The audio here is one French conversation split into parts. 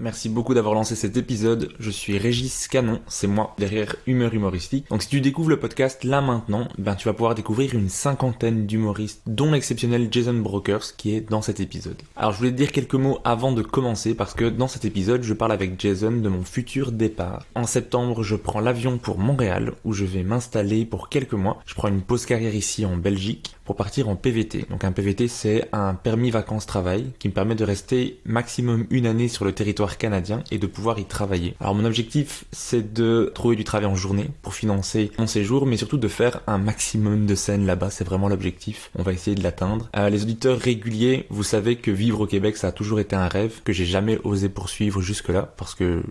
Merci beaucoup d'avoir lancé cet épisode. Je suis Régis Canon, c'est moi derrière Humeur Humoristique. Donc si tu découvres le podcast là maintenant, tu vas pouvoir découvrir une 50aine d'humoristes, dont l'exceptionnel Jason Brokers qui est dans cet épisode. Alors je voulais te dire quelques mots avant de commencer parce que dans cet épisode, je parle avec Jason de mon futur départ. En septembre, je prends l'avion pour Montréal où je vais m'installer pour quelques mois. Je prends une pause carrière ici en Belgique pour partir en PVT. Donc un PVT, c'est un permis vacances-travail qui me permet de rester maximum une année sur le territoire canadien et de pouvoir y travailler. Alors mon objectif, c'est de trouver du travail en journée pour financer mon séjour, mais surtout de faire un maximum de scènes là-bas, c'est vraiment l'objectif. On va essayer de l'atteindre. Les auditeurs réguliers, vous savez que vivre au Québec, ça a toujours été un rêve que j'ai jamais osé poursuivre jusque-là parce que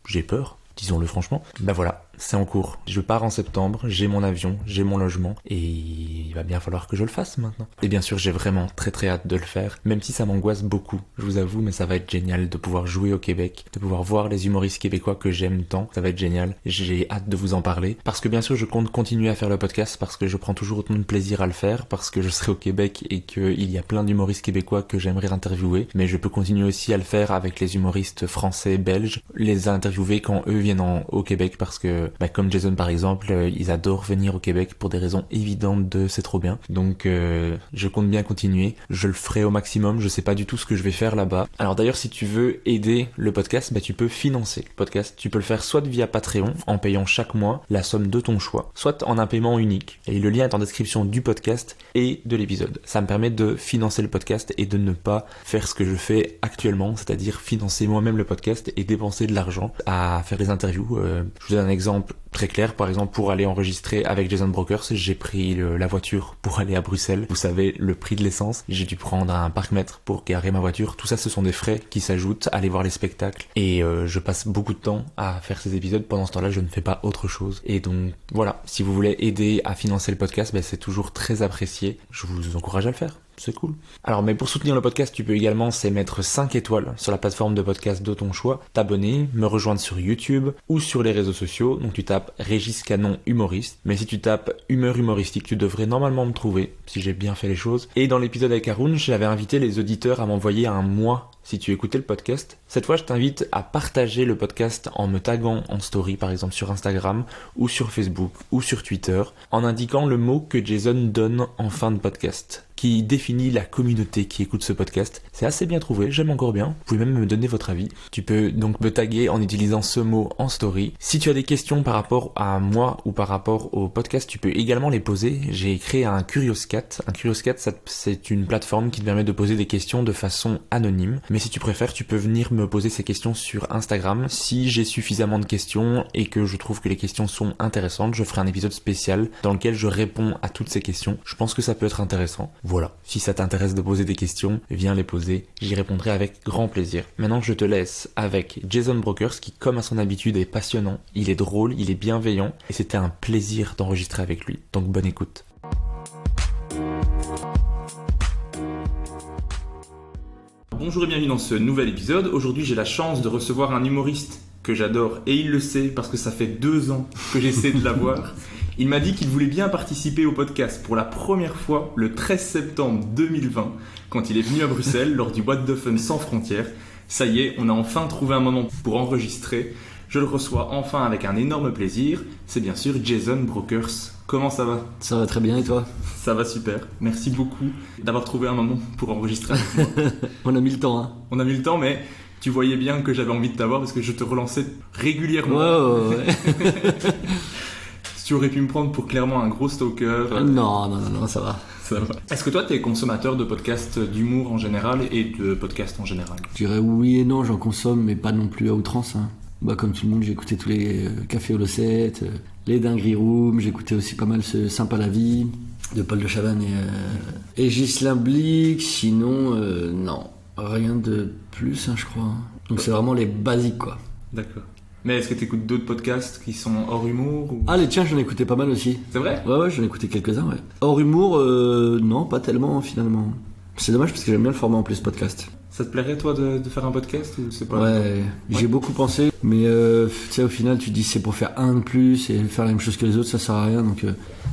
j'ai peur. Disons-le franchement. Voilà, c'est en cours. Je pars en septembre, j'ai mon avion, j'ai mon logement, et il va bien falloir que je le fasse maintenant. Et bien sûr, j'ai vraiment très très hâte de le faire, même si ça m'angoisse beaucoup, je vous avoue, mais ça va être génial de pouvoir jouer au Québec, de pouvoir voir les humoristes québécois que j'aime tant, ça va être génial. J'ai hâte de vous en parler, parce que bien sûr, je compte continuer à faire le podcast, parce que je prends toujours autant de plaisir à le faire, parce que je serai au Québec et qu'il y a plein d'humoristes québécois que j'aimerais interviewer, mais je peux continuer aussi à le faire avec les humoristes français, belges, les interviewer quand eux viennent au Québec parce que comme Jason par exemple, ils adorent venir au Québec pour des raisons évidentes de c'est trop bien. Donc je compte bien continuer, je le ferai au maximum, je sais pas du tout ce que je vais faire là-bas. Alors d'ailleurs si tu veux aider le podcast, tu peux financer le podcast, tu peux le faire soit via Patreon en payant chaque mois la somme de ton choix, soit en un paiement unique. Et le lien est en description du podcast et de l'épisode. Ça me permet de financer le podcast et de ne pas faire ce que je fais actuellement, c'est-à-dire financer moi-même le podcast et dépenser de l'argent à faire des interviews. Je vous donne un exemple très clair, par exemple pour aller enregistrer avec Jason Brokers, j'ai pris la voiture pour aller à Bruxelles, vous savez le prix de l'essence, j'ai dû prendre un parc-mètre pour garer ma voiture, tout ça ce sont des frais qui s'ajoutent à aller voir les spectacles et je passe beaucoup de temps à faire ces épisodes, pendant ce temps-là je ne fais pas autre chose et donc voilà, si vous voulez aider à financer le podcast, c'est toujours très apprécié, je vous encourage à le faire. C'est cool. Alors, mais pour soutenir le podcast, tu peux également mettre 5 étoiles sur la plateforme de podcast de ton choix, t'abonner, me rejoindre sur YouTube ou sur les réseaux sociaux. Donc, tu tapes Régis Canon humoriste. Mais si tu tapes Humeur humoristique, tu devrais normalement me trouver, si j'ai bien fait les choses. Et dans l'épisode avec Haroun, j'avais invité les auditeurs à m'envoyer un mois si tu écoutais le podcast. Cette fois, je t'invite à partager le podcast en me taguant en story, par exemple sur Instagram ou sur Facebook ou sur Twitter, en indiquant le mot que Jason donne en fin de podcast, qui définit la communauté qui écoute ce podcast. C'est assez bien trouvé, j'aime encore bien. Vous pouvez même me donner votre avis. Tu peux donc me taguer en utilisant ce mot en story. Si tu as des questions par rapport à moi ou par rapport au podcast, tu peux également les poser. J'ai créé un Curioscat. Un Curioscat, c'est une plateforme qui te permet de poser des questions de façon anonyme. Mais si tu préfères, tu peux venir me poser ces questions sur Instagram. Si j'ai suffisamment de questions et que je trouve que les questions sont intéressantes, je ferai un épisode spécial dans lequel je réponds à toutes ces questions. Je pense que ça peut être intéressant. Voilà, si ça t'intéresse de poser des questions, viens les poser, j'y répondrai avec grand plaisir. Maintenant, je te laisse avec Jason Brokers qui, comme à son habitude, est passionnant, il est drôle, il est bienveillant et c'était un plaisir d'enregistrer avec lui. Donc bonne écoute. Bonjour et bienvenue dans ce nouvel épisode. Aujourd'hui, j'ai la chance de recevoir un humoriste que j'adore et il le sait parce que ça fait 2 ans que j'essaie de l'avoir. Il m'a dit qu'il voulait bien participer au podcast pour la première fois le 13 septembre 2020 quand il est venu à Bruxelles lors du What the Fun sans frontières. Ça y est, on a enfin trouvé un moment pour enregistrer. Je le reçois enfin avec un énorme plaisir. C'est bien sûr Jason Brokers. Comment ça va ? Ça va très bien et toi ? Ça va super. Merci beaucoup d'avoir trouvé un moment pour enregistrer avec moi. On a mis le temps, hein. On a mis le temps, mais tu voyais bien que j'avais envie de t'avoir parce que je te relançais régulièrement. Ouais. Tu aurais pu me prendre pour clairement un gros stalker. Non, ça va. Ça va. Est-ce que toi, tu es consommateur de podcasts d'humour en général et de podcasts en général ? Je dirais oui et non, j'en consomme, mais pas non plus à outrance, hein. Comme tout le monde, j'ai écouté tous les Café Holocette, les Dinguery Room, j'ai écouté aussi pas mal ce Sympa la vie de Paul de Chavannes et Ghislain Blic. Sinon, non, rien de plus, hein, je crois. Donc c'est vraiment les basiques, quoi. D'accord. Mais est-ce que tu écoutes d'autres podcasts qui sont hors humour ou... Ah, les tiens, j'en ai écouté pas mal aussi. C'est vrai ? Ouais, j'en ai écouté quelques-uns, ouais. Hors humour, non, pas tellement, finalement. C'est dommage parce que j'aime bien le format en plus podcast. Ça te plairait toi de faire un podcast ou c'est pas... Ouais, j'ai beaucoup pensé, mais tu sais, au final, tu te dis c'est pour faire un de plus et faire la même chose que les autres, ça sert à rien.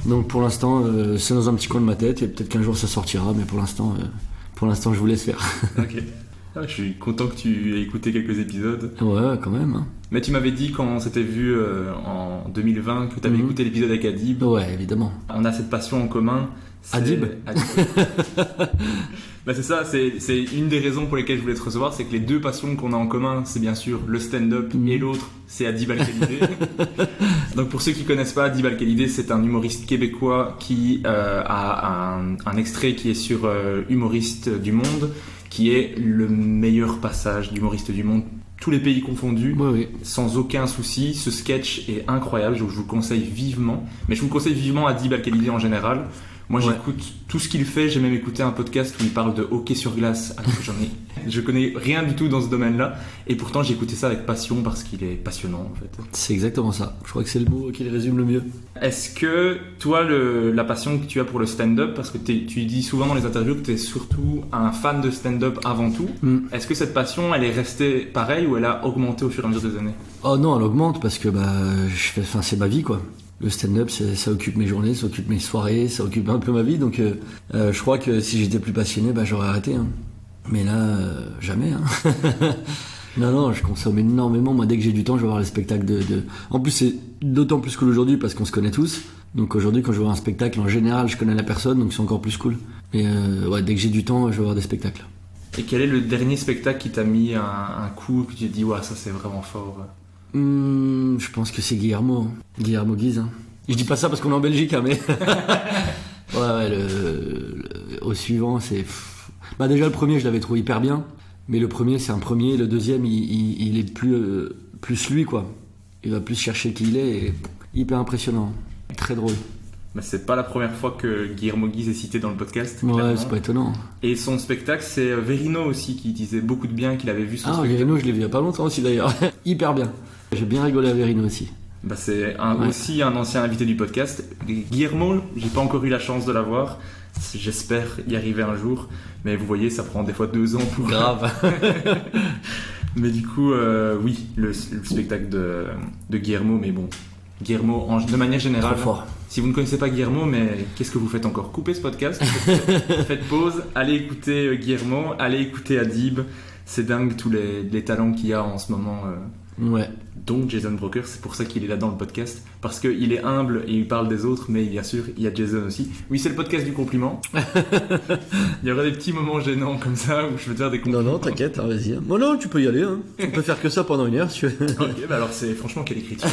Donc pour l'instant, c'est dans un petit coin de ma tête et peut-être qu'un jour ça sortira, mais pour l'instant, je vous laisse faire. Ok. Ah, je suis content que tu aies écouté quelques épisodes. Ouais, quand même. Hein. Mais tu m'avais dit quand on s'était vu en 2020 que tu avais écouté l'épisode avec Adib. Ouais, évidemment. On a cette passion en commun. Adib. Bah c'est ça, c'est une des raisons pour lesquelles je voulais te recevoir, c'est que les deux passions qu'on a en commun, c'est bien sûr le stand-up et l'autre, c'est Adib Al-Khalidé. Donc pour ceux qui connaissent pas, Adib Al-Khalidé, c'est un humoriste québécois qui a un extrait qui est sur Humoriste du Monde, qui est le meilleur passage d'humoriste du monde, tous les pays confondus, oui. Sans aucun souci. Ce sketch est incroyable, je vous le conseille vivement. Mais je vous conseille vivement Adib Al-Khalidé en général. Moi, j'écoute tout ce qu'il fait. J'ai même écouté un podcast où il parle de hockey sur glace, alors que je connais rien du tout dans ce domaine-là. Et pourtant, j'ai écouté ça avec passion parce qu'il est passionnant, en fait. C'est exactement ça. Je crois que c'est le mot qui le résume le mieux. Est-ce que, toi, la passion que tu as pour le stand-up, parce que tu dis souvent dans les interviews que tu es surtout un fan de stand-up avant tout, est-ce que cette passion, elle est restée pareille ou elle a augmenté au fur et à mesure des années ? Oh non, elle augmente parce que c'est ma vie, quoi. Le stand-up, ça occupe mes journées, ça occupe mes soirées, ça occupe un peu ma vie. Donc, je crois que si j'étais plus passionné, j'aurais arrêté. Hein. Mais là, jamais. Hein. Non, je consomme énormément. Moi, dès que j'ai du temps, je vais voir les spectacles En plus, c'est d'autant plus cool aujourd'hui parce qu'on se connaît tous. Donc aujourd'hui, quand je vois un spectacle, en général, je connais la personne, donc c'est encore plus cool. Mais dès que j'ai du temps, je vais voir des spectacles. Et quel est le dernier spectacle qui t'a mis un coup, que tu t'es dit, ouais, ça c'est vraiment fort? Je pense que c'est Guillermo Guise. Hein. Je dis pas ça parce qu'on est en Belgique, hein, mais au suivant, c'est déjà le premier, je l'avais trouvé hyper bien, mais le premier, c'est un premier, le deuxième, il est plus lui, quoi. Il va plus chercher qui il est, et hyper impressionnant, très drôle. Mais c'est pas la première fois que Guillermo Guise est cité dans le podcast. Ouais, clairement. c'est pas étonnant. Et son spectacle, c'est Verino aussi qui disait beaucoup de bien, qu'il avait vu son spectacle. Verino, je l'ai vu il y a pas longtemps aussi d'ailleurs. Hyper bien. J'ai bien rigolé à Verino aussi. C'est aussi un ancien invité du podcast. Guillermo, j'ai pas encore eu la chance de l'avoir. J'espère y arriver un jour. Mais vous voyez, ça prend des fois 2 ans pour... Grave. Mais du coup, oui, le spectacle de Guillermo, mais bon... Guillermo, de manière générale, trop fort. Si vous ne connaissez pas Guillermo, mais qu'est-ce que vous faites encore? Coupez ce podcast, faites pause, allez écouter Guillermo, allez écouter Adib. C'est dingue tous les talents qu'il y a en ce moment. Ouais. Donc Jason Broker, c'est pour ça qu'il est là dans le podcast, parce qu'il est humble et il parle des autres, mais bien sûr, il y a Jason aussi. Oui, c'est le podcast du compliment. Il y aura des petits moments gênants comme ça où je veux dire des compliments. Non, t'inquiète, hein, vas-y. Bon, non, tu peux y aller. Hein. On peut faire que ça pendant 1 heure si tu veux. Ok, alors c'est franchement quelle écriture.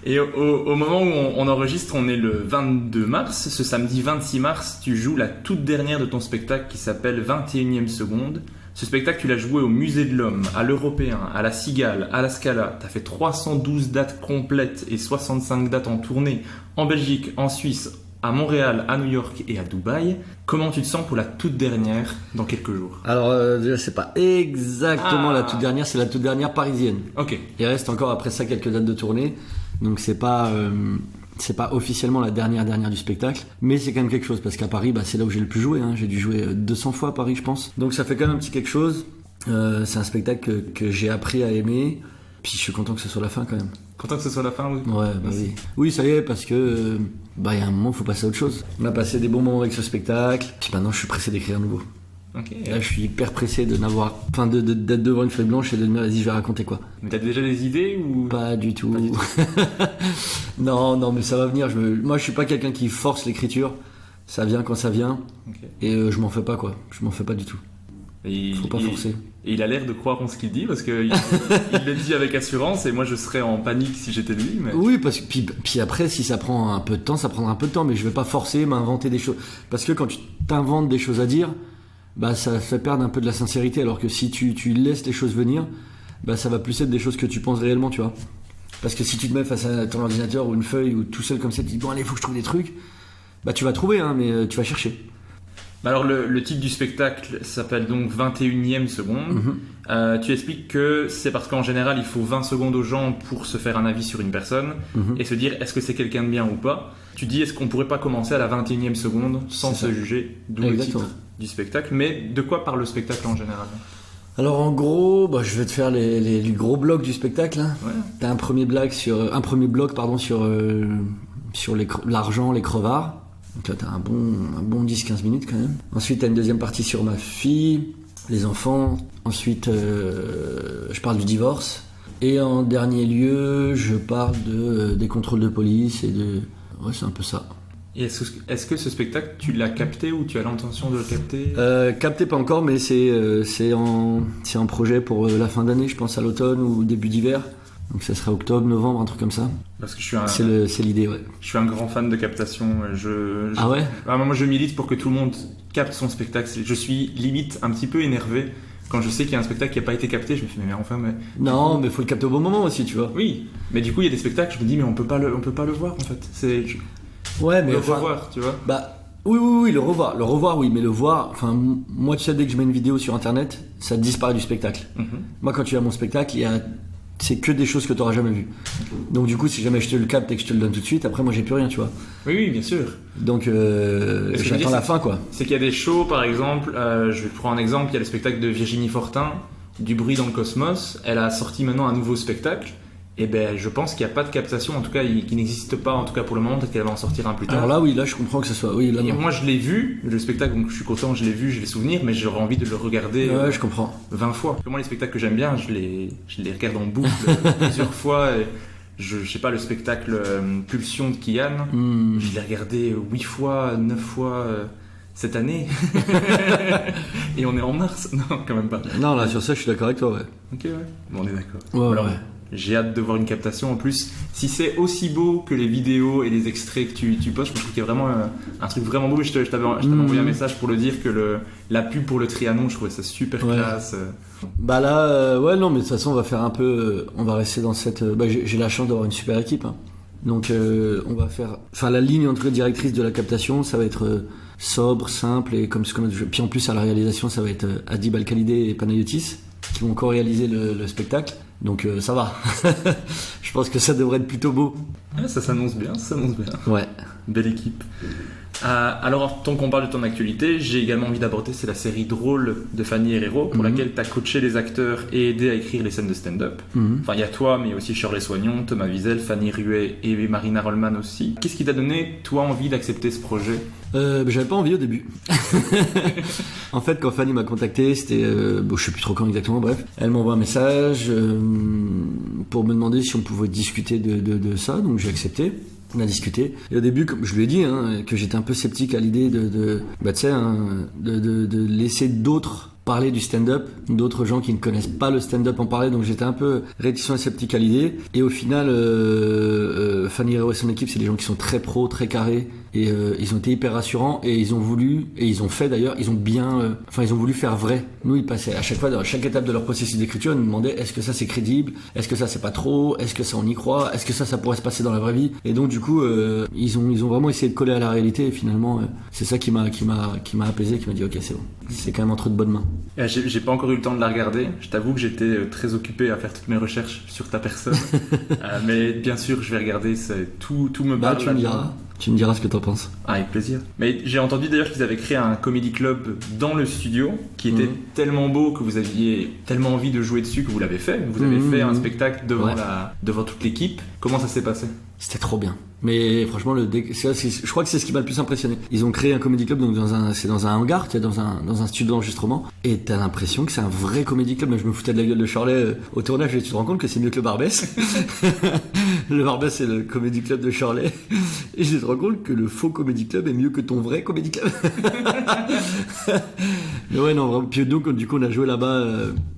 Et au moment où on enregistre, on est le 22 mars. Ce samedi 26 mars, tu joues la toute dernière de ton spectacle qui s'appelle 21e seconde. Ce spectacle, tu l'as joué au Musée de l'Homme, à l'Européen, à la Cigale, à la Scala. Tu as fait 312 dates complètes et 65 dates en tournée en Belgique, en Suisse, à Montréal, à New York et à Dubaï. Comment tu te sens pour la toute dernière dans quelques jours? Alors, déjà, c'est pas exactement la toute dernière, c'est la toute dernière parisienne. Ok. Il reste encore après ça quelques dates de tournée, donc c'est pas officiellement la dernière du spectacle, mais c'est quand même quelque chose parce qu'à Paris, c'est là où j'ai le plus joué. Hein. J'ai dû jouer 200 fois à Paris, je pense. Donc ça fait quand même un petit quelque chose. C'est un spectacle que j'ai appris à aimer. Puis je suis content que ce soit la fin quand même. Content que ce soit la fin, oui. Ouais, oui. Oui, ça y est, parce que il y a un moment, il faut passer à autre chose. On a passé des bons moments avec ce spectacle. Puis maintenant, je suis pressé d'écrire à nouveau. Okay. Là, je suis hyper pressé d'être devant une feuille blanche et de me dire, vas-y, je vais raconter quoi. Mais t'as déjà des idées ou Pas du tout. Non, mais ça va venir. Moi, je suis pas quelqu'un qui force l'écriture. Ça vient quand ça vient. Okay. Et je m'en fais pas, quoi. Je m'en fais pas du tout. Faut pas forcer. Et il a l'air de croire en ce qu'il dit parce qu'il le dit avec assurance et moi je serais en panique si j'étais lui. Mais... Oui, parce que puis après, si ça prend un peu de temps, ça prendra un peu de temps, mais je vais pas forcer, m'inventer des choses. Parce que quand tu t'inventes des choses à dire, ça fait perdre un peu de la sincérité, alors que si tu laisses les choses venir, ça va plus être des choses que tu penses réellement, tu vois. Parce que si tu te mets face à ton ordinateur ou une feuille ou tout seul comme ça, tu te dis bon allez, faut que je trouve des trucs, tu vas trouver, hein, mais tu vas chercher. Alors le titre du spectacle s'appelle donc 21e seconde. Tu expliques que c'est parce qu'en général il faut 20 secondes aux gens pour se faire un avis sur une personne et se dire est-ce que c'est quelqu'un de bien ou pas. Tu dis est-ce qu'on pourrait pas commencer à la 21e seconde sans se juger, d'où le titre du spectacle. Mais de quoi parle le spectacle en général? Alors en gros, je vais te faire les gros blocs du spectacle. Hein. Ouais. T'as un premier bloc sur l'argent, les crevards. Donc là, t'as un bon 10-15 minutes quand même. Ensuite, t'as une deuxième partie sur ma fille, les enfants. Ensuite, je parle du divorce. Et en dernier lieu, je parle des contrôles de police et de... Ouais, c'est un peu ça. Et est-ce que ce spectacle, tu l'as capté ou tu as l'intention de le capter? Capté pas encore, mais c'est en projet pour la fin d'année, je pense à l'automne ou début d'hiver. Donc ça serait octobre, novembre, un truc comme ça. Parce que c'est l'idée, ouais. Je suis un grand fan de captation. Ah ouais? Moi, je milite pour que tout le monde capte son spectacle. Je suis limite un petit peu énervé quand je sais qu'il y a un spectacle qui n'a pas été capté. Je me fais mais enfin, mais non, mais faut le capter au bon moment aussi, tu vois. Oui, mais du coup il y a des spectacles. Je me dis mais on peut pas le voir en fait. Ouais, mais le revoir, tu vois. Oui, le revoir, oui, mais le voir. Enfin, moi, tu sais, dès que je mets une vidéo sur internet, ça disparaît du spectacle. Moi, quand tu as mon spectacle, c'est que des choses que tu n'auras jamais vues. Donc du coup, si jamais je te le capte et que je te le donne tout de suite, après moi j'ai plus rien, tu vois. Oui, bien sûr. Donc j'attends la fin, quoi. C'est qu'il y a des shows, par exemple, je vais prendre un exemple, il y a le spectacle de Virginie Fortin, Du bruit dans le cosmos. Elle a sorti maintenant un nouveau spectacle. Et je pense qu'il n'y a pas de captation, en tout cas, qui n'existe pas, en tout cas pour le moment, peut-être qu'elle va en sortir un plus tard. Alors là, je comprends que ce soit. Oui, là, et moi, je l'ai vu, le spectacle, donc je suis content, je l'ai vu, j'ai les souvenirs, mais j'aurais envie de le regarder. Ouais, je comprends. 20 fois. Moi, les spectacles que j'aime bien, je les regarde en boucle plusieurs fois. Et je sais pas, le spectacle Pulsion de Kian, je l'ai regardé 8 fois, 9 fois. Cette année. Et on est en mars. Non, quand même pas. Non, là, sur ça, je suis d'accord avec toi, ouais. Ok, ouais. Bon, on est d'accord. Ouais, alors, ouais. J'ai hâte de voir une captation. En plus, si c'est aussi beau que les vidéos et les extraits que tu postes, je trouve qu'il y a vraiment un truc vraiment beau. Je t'avais envoyé un message pour le dire que la pub pour le Trianon, je trouvais ça super classe. Là, ouais, non, mais de toute façon, on va faire un peu. On va rester dans cette. J'ai la chance d'avoir une super équipe. Hein. Donc, on va faire. Enfin, la ligne entre directrice de la captation, ça va être sobre, simple et comme ce qu'on a. Puis en plus, à la réalisation, ça va être Adib Al-Khalidé et Panayotis qui vont co-réaliser le spectacle. Donc ça va. Je pense que ça devrait être plutôt beau. Ah, ça s'annonce bien, Ouais. Belle équipe. Alors, tant qu'on parle de ton actualité, j'ai également envie d'aborder, c'est la série Drôle de Fanny Herrero, pour laquelle tu as coaché les acteurs et aidé à écrire les scènes de stand-up. Enfin, il y a toi, mais aussi Shirley Soignon, Thomas Wiesel, Fanny Ruet et Marina Rollman aussi. Qu'est-ce qui t'a donné, toi, envie d'accepter ce projet? J'avais pas envie au début. En fait, quand Fanny m'a contacté, c'était... je sais plus trop quand exactement, bref. Elle m'envoie un message pour me demander si on pouvait discuter de ça, donc j'ai accepté. On a discuté. Et au début, comme je lui ai dit, que j'étais un peu sceptique à l'idée de laisser d'autres parler du stand-up, d'autres gens qui ne connaissent pas le stand-up en parler, donc j'étais un peu réticent et sceptique à l'idée. Et au final, Fanny Herrero et son équipe, c'est des gens qui sont très pros, très carrés, et ils ont été hyper rassurants, et ils ont voulu, et ils ont fait d'ailleurs, ils ont voulu faire vrai. Nous, ils passaient à chaque fois, à chaque étape de leur processus d'écriture, ils nous demandaient est-ce que ça c'est crédible, est-ce que ça c'est pas trop, est-ce que ça on y croit, est-ce que ça pourrait se passer dans la vraie vie. Et donc du coup, ils ont vraiment essayé de coller à la réalité, et finalement, c'est ça qui m'a apaisé, qui m'a dit ok, c'est bon, c'est quand même entre de bonnes mains. J'ai pas encore eu le temps de la regarder. Je t'avoue que j'étais très occupé à faire toutes mes recherches sur ta personne. Mais bien sûr, je vais regarder. Tout me parle. Tu me diras ce que t'en penses. Ah, avec plaisir. Mais j'ai entendu d'ailleurs qu'ils avaient créé un comedy club dans le studio qui était tellement beau que vous aviez tellement envie de jouer dessus que vous l'avez fait. Vous avez fait un spectacle devant toute l'équipe. Comment ça s'est passé? C'était trop bien. Mais franchement, je crois que c'est ce qui m'a le plus impressionné. Ils ont créé un comedy club, donc c'est dans un hangar, tu sais, dans un studio d'enregistrement, et t'as l'impression que c'est un vrai comedy club. Moi, je me foutais de la gueule de Shirley au tournage, et tu te rends compte que c'est mieux que le Barbès. Le Barbès, c'est le comedy club de Shirley, et je te rends compte que le faux comedy club est mieux que ton vrai comedy club. Mais ouais, non, vraiment. Puis donc, du coup, on a joué là-bas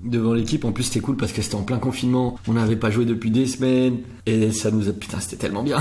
devant l'équipe. En plus, c'était cool parce que c'était en plein confinement. On n'avait pas joué depuis des semaines, et ça nous a... Putain, c'était tellement bien.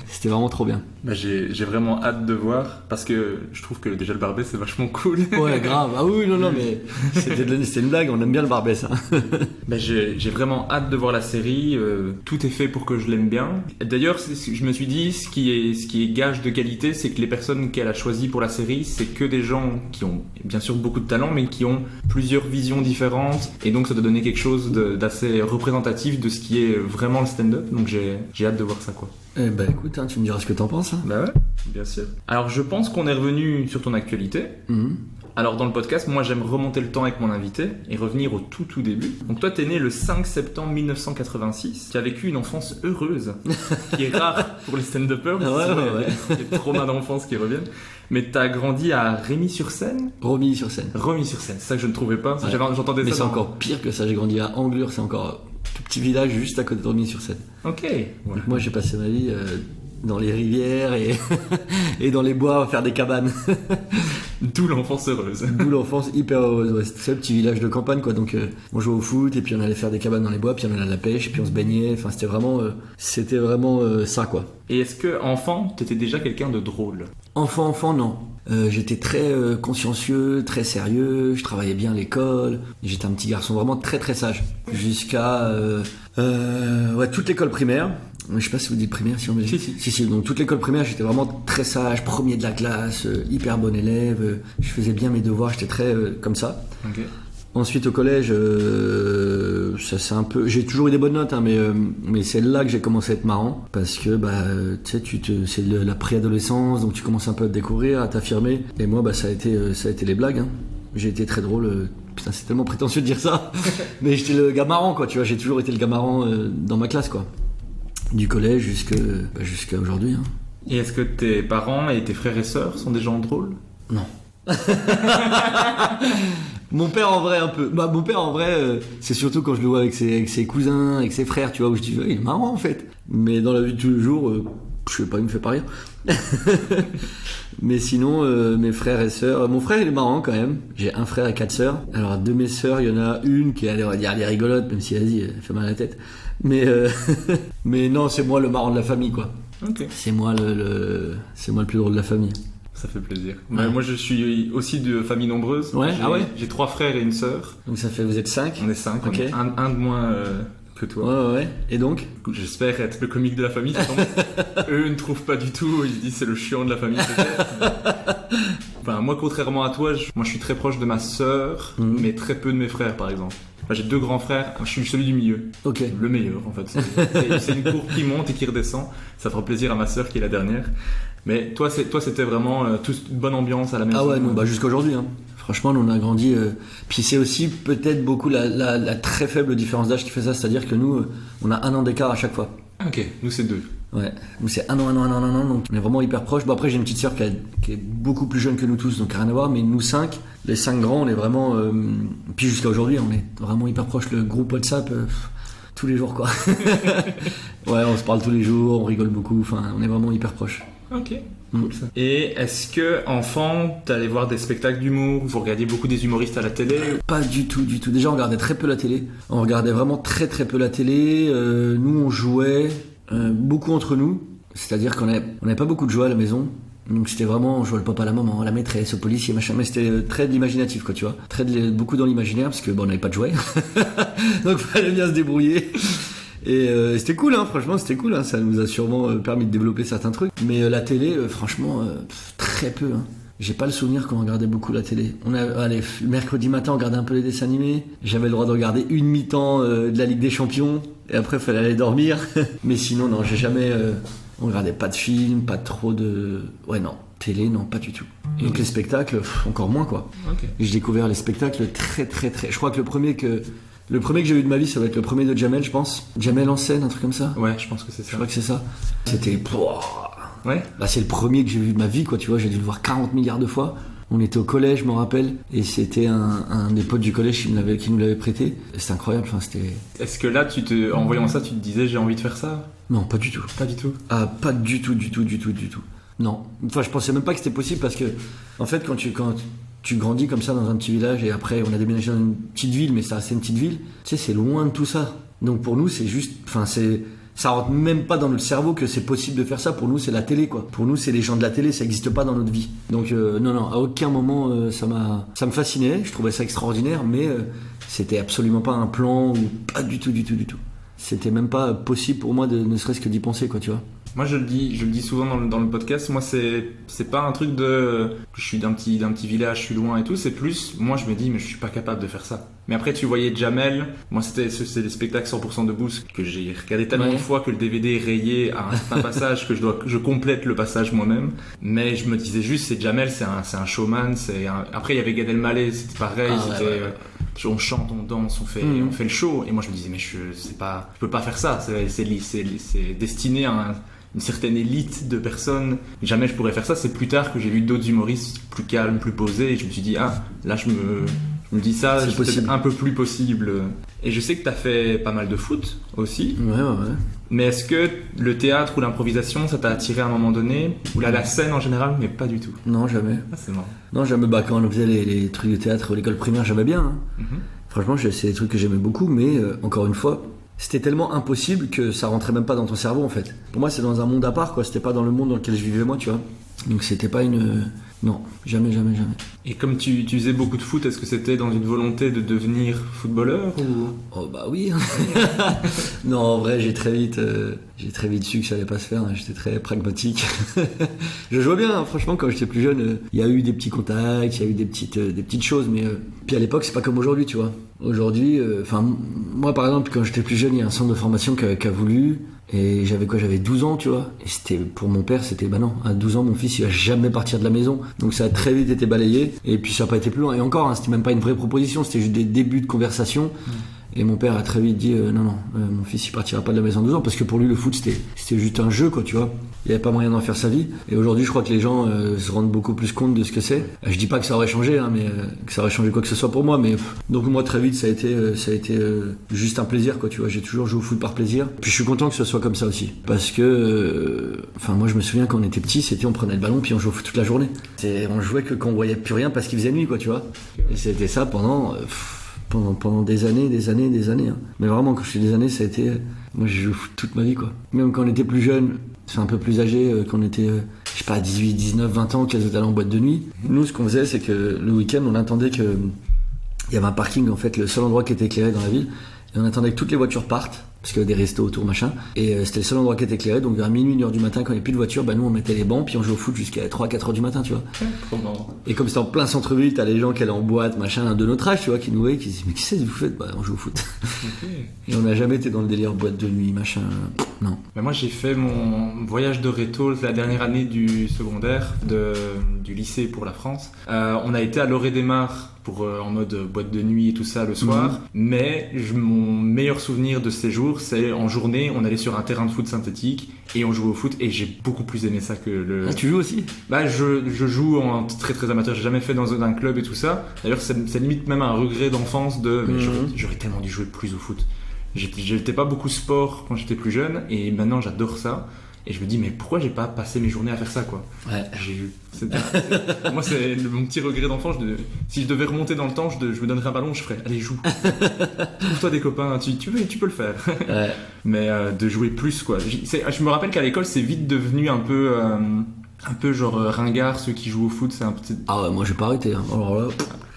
C'était vraiment trop bien. J'ai vraiment hâte de voir parce que je trouve que déjà le Barbès c'est vachement cool. Ouais, grave. Ah oui, non, mais c'était une blague, on aime bien le Barbès. Hein. J'ai vraiment hâte de voir la série. Tout est fait pour que je l'aime bien. D'ailleurs, je me suis dit, ce qui est gage de qualité, c'est que les personnes qu'elle a choisies pour la série, c'est que des gens qui ont bien sûr beaucoup de talent, mais qui ont plusieurs visions différentes, et donc ça doit donner quelque chose d'assez représentatif de ce qui est vraiment le stand-up. Donc j'ai hâte de voir ça, quoi. Eh ben écoute, tu me diras ce que t'en penses. Bah ouais, bien sûr. Alors je pense qu'on est revenu sur ton actualité. Alors dans le podcast, moi j'aime remonter le temps avec mon invité et revenir au tout début. Donc toi t'es né le 5 septembre 1986, tu as vécu une enfance heureuse, qui est rare pour les stand-uppers, ouais. Il y a des traumas d'enfance qui reviennent. Mais t'as grandi à Rémy-sur-Seine. Romilly-sur-Seine. Romilly-sur-Seine, c'est ça que je ne trouvais pas. Ouais. J'entendais mais ça. C'est encore pire que ça, j'ai grandi à Anglure, c'est encore un tout petit village juste à côté de Romilly-sur-Seine. Ok. Ouais. Donc moi j'ai passé ma vie dans les rivières et dans les bois à faire des cabanes. D'où l'enfance heureuse. D'où l'enfance hyper heureuse. Ouais, c'était un petit village de campagne, quoi. Donc on jouait au foot et puis on allait faire des cabanes dans les bois, puis on allait à la pêche, puis on se baignait. Enfin c'était vraiment ça, quoi. Et est-ce que enfant t'étais déjà quelqu'un de drôle? Enfant, non. J'étais très consciencieux, très sérieux, je travaillais bien à l'école, j'étais un petit garçon vraiment très très sage. Jusqu'à toute l'école primaire. Je sais pas si vous dites primaire, si on me dit. Si. Donc toute l'école primaire, j'étais vraiment très sage, premier de la classe, hyper bon élève, je faisais bien mes devoirs, j'étais très comme ça. Ok. Ensuite au collège, ça c'est un peu. J'ai toujours eu des bonnes notes, hein, mais c'est là que j'ai commencé à être marrant parce que tu sais, c'est la préadolescence, donc tu commences un peu à te découvrir, à t'affirmer. Et moi, ça a été les blagues. Hein. J'ai été très drôle. Putain, c'est tellement prétentieux de dire ça, mais j'étais le gars marrant, quoi. Tu vois, j'ai toujours été le gars marrant dans ma classe, quoi. Du collège jusqu'à aujourd'hui. Hein. Et est-ce que tes parents et tes frères et sœurs sont des gens drôles? Non. Mon père en vrai un peu. Mon père en vrai, c'est surtout quand je le vois avec ses cousins, avec ses frères, tu vois, où je dis il est marrant en fait. Mais dans la vie de tous les jours, je sais pas, il me fait pas rire. Mais sinon, mes frères et sœurs, mon frère il est marrant quand même. J'ai un frère et 4 sœurs. Alors de mes sœurs, il y en a une qui est, on va dire, elle est rigolote, même si vas-y, elle fait mal à la tête. Mais non, c'est moi le marrant de la famille, quoi. Ok. C'est moi c'est moi le plus drôle de la famille. Ça fait plaisir. Ouais. Moi, je suis aussi de famille nombreuse. Ouais. J'ai 3 frères et une sœur. Donc ça fait, vous êtes 5. On est 5. Ok. Un de moins que toi. Ouais. Et donc J'espère être le comique de la famille. Eux ne trouvent pas du tout. Ils se disent c'est le chiant de la famille peut-être. Enfin, moi, contrairement à toi, je suis très proche de ma sœur, mais très peu de mes frères, par exemple. Enfin, j'ai 2 grands frères, je suis celui du milieu. Ok. Le meilleur, en fait. C'est une courbe qui monte et qui redescend. Ça fera plaisir à ma sœur qui est la dernière. Mais toi, c'était vraiment toute une bonne ambiance à la maison. Ah ouais, non, jusqu'à aujourd'hui. Hein. Franchement, nous, on a grandi. Puis c'est aussi peut-être beaucoup la très faible différence d'âge qui fait ça. C'est-à-dire que nous, on a 1 an d'écart à chaque fois. Ok, nous c'est 2. Ouais, nous c'est 1 an, donc on est vraiment hyper proches. Bon, après, j'ai une petite sœur qui est beaucoup plus jeune que nous tous, donc rien à voir. Mais nous 5, les 5 grands, on est vraiment. Puis jusqu'à aujourd'hui, on est vraiment hyper proches. Le groupe WhatsApp, tous les jours, quoi. Ouais, on se parle tous les jours, on rigole beaucoup. Enfin, on est vraiment hyper proches. Ok, cool ça. Et est-ce que, enfant, t'allais voir des spectacles d'humour? Vous regardiez beaucoup des humoristes à la télé? Pas du tout. Déjà, on regardait très peu la télé. On regardait vraiment très très peu la télé. Nous, on jouait beaucoup entre nous. C'est-à-dire qu'on n'avait pas beaucoup de jouets à la maison. Donc c'était vraiment, on jouait le papa, la maman, la maîtresse, au policier, machin. Mais c'était très de l'imaginatif, quoi, tu vois. Beaucoup dans l'imaginaire, parce que on n'avait pas de jouets. Donc fallait bien se débrouiller. Et c'était cool, hein, franchement, c'était cool. Hein, ça nous a sûrement permis de développer certains trucs. Mais la télé, franchement, très peu. Hein. J'ai pas le souvenir qu'on regardait beaucoup la télé. Le mercredi matin, on regardait un peu les dessins animés. J'avais le droit de regarder une mi-temps de la Ligue des Champions. Et après, il fallait aller dormir. Mais sinon, non, j'ai jamais... on regardait pas de films, pas trop de... Ouais, non. Télé, non, pas du tout. Donc les spectacles, encore moins, quoi. Okay. J'ai découvert les spectacles très, très, très... Je crois que le premier que j'ai vu de ma vie, ça va être le premier de Jamel, je pense. Jamel en scène, un truc comme ça. Ouais, je pense que c'est ça. Je crois que c'est ça. C'était... Ouais. Bah, c'est le premier que j'ai vu de ma vie, quoi, tu vois. J'ai dû le voir 40 milliards de fois. On était au collège, je m'en rappelle. Et c'était un des potes du collège qui nous l'avait prêté. C'était incroyable, enfin, c'était... Est-ce que là, en voyant ça, tu te disais j'ai envie de faire ça? Non, pas du tout. Pas du tout? Ah, pas du tout. Non. Enfin, je pensais même pas que c'était possible parce que, en fait, quand tu grandis comme ça dans un petit village et après on a déménagé dans une petite ville, mais ça reste une petite ville, tu sais, c'est loin de tout ça. Donc pour nous, c'est juste, enfin, ça rentre même pas dans notre cerveau que c'est possible de faire ça. Pour nous, c'est la télé, quoi. Pour nous, c'est les gens de la télé, ça n'existe pas dans notre vie. Donc non, à aucun moment ça me fascinait. Je trouvais ça extraordinaire, mais c'était absolument pas un plan ou pas du tout. c'était même pas possible pour moi de ne serait-ce que d'y penser, quoi, tu vois. Moi je le dis souvent dans le podcast, moi c'est pas un truc de je suis d'un petit village, je suis loin et tout, c'est plus moi je me dis mais je suis pas capable de faire ça. Mais après tu voyais Jamel, moi c'est des spectacles 100% debout que j'ai regardé tellement de fois que le DVD est rayé à un certain passage que je complète le passage moi-même, mais je me disais juste c'est Jamel, c'est un showman, après il y avait Gad Elmaleh, c'était pareil, on chante, on danse, on fait le show, et moi je me disais mais je peux pas faire ça, c'est destiné à une certaine élite de personnes, jamais je pourrais faire ça. C'est plus tard que j'ai vu d'autres humoristes plus calmes, plus posés, et je me suis dit là je me dis ça, c'est peut-être un peu plus possible. Et je sais que t'as fait pas mal de foot aussi. Ouais. Mais est-ce que le théâtre ou l'improvisation, ça t'a attiré à un moment donné, ou la scène en général, mais pas du tout? Non, jamais. Ah, c'est marrant. Non, jamais. Quand on faisait les trucs de théâtre à l'école primaire, j'aimais bien. Hein. Franchement, c'est des trucs que j'aimais beaucoup, mais encore une fois, c'était tellement impossible que ça rentrait même pas dans ton cerveau, en fait. Pour moi, c'est dans un monde à part, quoi. C'était pas dans le monde dans lequel je vivais moi, tu vois. Donc c'était pas une... Non, jamais. Et comme tu faisais beaucoup de foot, est-ce que c'était dans une volonté de devenir footballeur ou... Oh bah oui. Non, en vrai, j'ai très vite su que ça allait pas se faire. Hein. J'étais très pragmatique. Je jouais bien, hein. Franchement, quand j'étais plus jeune, il y a eu des petits contacts, il y a eu des petites choses, mais puis à l'époque, c'est pas comme aujourd'hui, tu vois. Aujourd'hui, moi par exemple, quand j'étais plus jeune, il y a un centre de formation qui a voulu. Et j'avais 12 ans, tu vois. Et c'était, pour mon père, c'était, non, à 12 ans, mon fils, il va jamais partir de la maison. Donc ça a très vite été balayé. Et puis ça n'a pas été plus loin. Et encore, hein, c'était même pas une vraie proposition, c'était juste des débuts de conversation. Et mon père a très vite dit, non, mon fils, il partira pas de la maison à 12 ans. Parce que pour lui, le foot, c'était juste un jeu, quoi, tu vois. Il n'y avait pas moyen d'en faire sa vie. Et aujourd'hui, je crois que les gens se rendent beaucoup plus compte de ce que c'est. Je dis pas que ça aurait changé, hein, mais que ça aurait changé quoi que ce soit pour moi. Mais donc moi, très vite, ça a été juste un plaisir, quoi, tu vois. J'ai toujours joué au foot par plaisir. Puis je suis content que ce soit comme ça aussi, parce que, moi, je me souviens quand on était petit, on prenait le ballon puis on jouait au foot toute la journée. On jouait que quand on voyait plus rien parce qu'il faisait nuit, quoi, tu vois. Et c'était ça pendant des années. Hein. Mais vraiment, quand je fais des années, ça a été... Moi, j'ai joué au foot toute ma vie, quoi. Même quand on était plus jeune, un peu plus âgé, quand on était, je sais pas, 18, 19, 20 ans, qu'ils étaient allés en boîte de nuit. Nous, ce qu'on faisait, c'est que le week-end, on attendait il y avait un parking, en fait, le seul endroit qui était éclairé dans la ville. Et on attendait que toutes les voitures partent, parce qu'il y avait des restos autour, machin. Et c'était le seul endroit qui était éclairé. Donc vers minuit, 1h du matin, quand il n'y avait plus de voitures, nous on mettait les bancs, puis on jouait au foot jusqu'à 3-4h du matin, tu vois. Et comme c'était en plein centre-ville, t'as les gens qui allaient en boîte, machin, de notre âge, tu vois, qui nous voyaient, qui disaient, mais qu'est-ce que vous faites? On joue au foot. Okay. Et on n'a jamais été dans le délire boîte de nuit, machin. Non. Mais moi j'ai fait mon voyage de réto la dernière année du secondaire, du lycée pour la France. On a été à Lorée-des-Mars en mode boîte de nuit et tout ça le soir. Mais mon meilleur souvenir de ces jours, c'est en journée, on allait sur un terrain de foot synthétique et on jouait au foot, et j'ai beaucoup plus aimé ça que le... Ah, tu joues aussi? Je joue en très très amateur, j'ai jamais fait dans un club et tout ça. D'ailleurs c'est limite même un regret d'enfance mais j'aurais tellement dû jouer plus au foot. J'étais pas beaucoup sport quand j'étais plus jeune, et maintenant j'adore ça. Et je me dis, mais pourquoi j'ai pas passé mes journées à faire ça, quoi? Ouais. Moi, c'est mon petit regret d'enfant. Si je devais remonter dans le temps, je me donnerais un ballon, je ferais, allez, joue. Trouve-toi des copains, tu peux le faire. Ouais. Mais de jouer plus, quoi. Je me rappelle qu'à l'école, c'est vite devenu un peu genre ringard, ceux qui jouent au foot, c'est un petit... Ah ouais, moi j'ai pas arrêté. Hein. Alors là...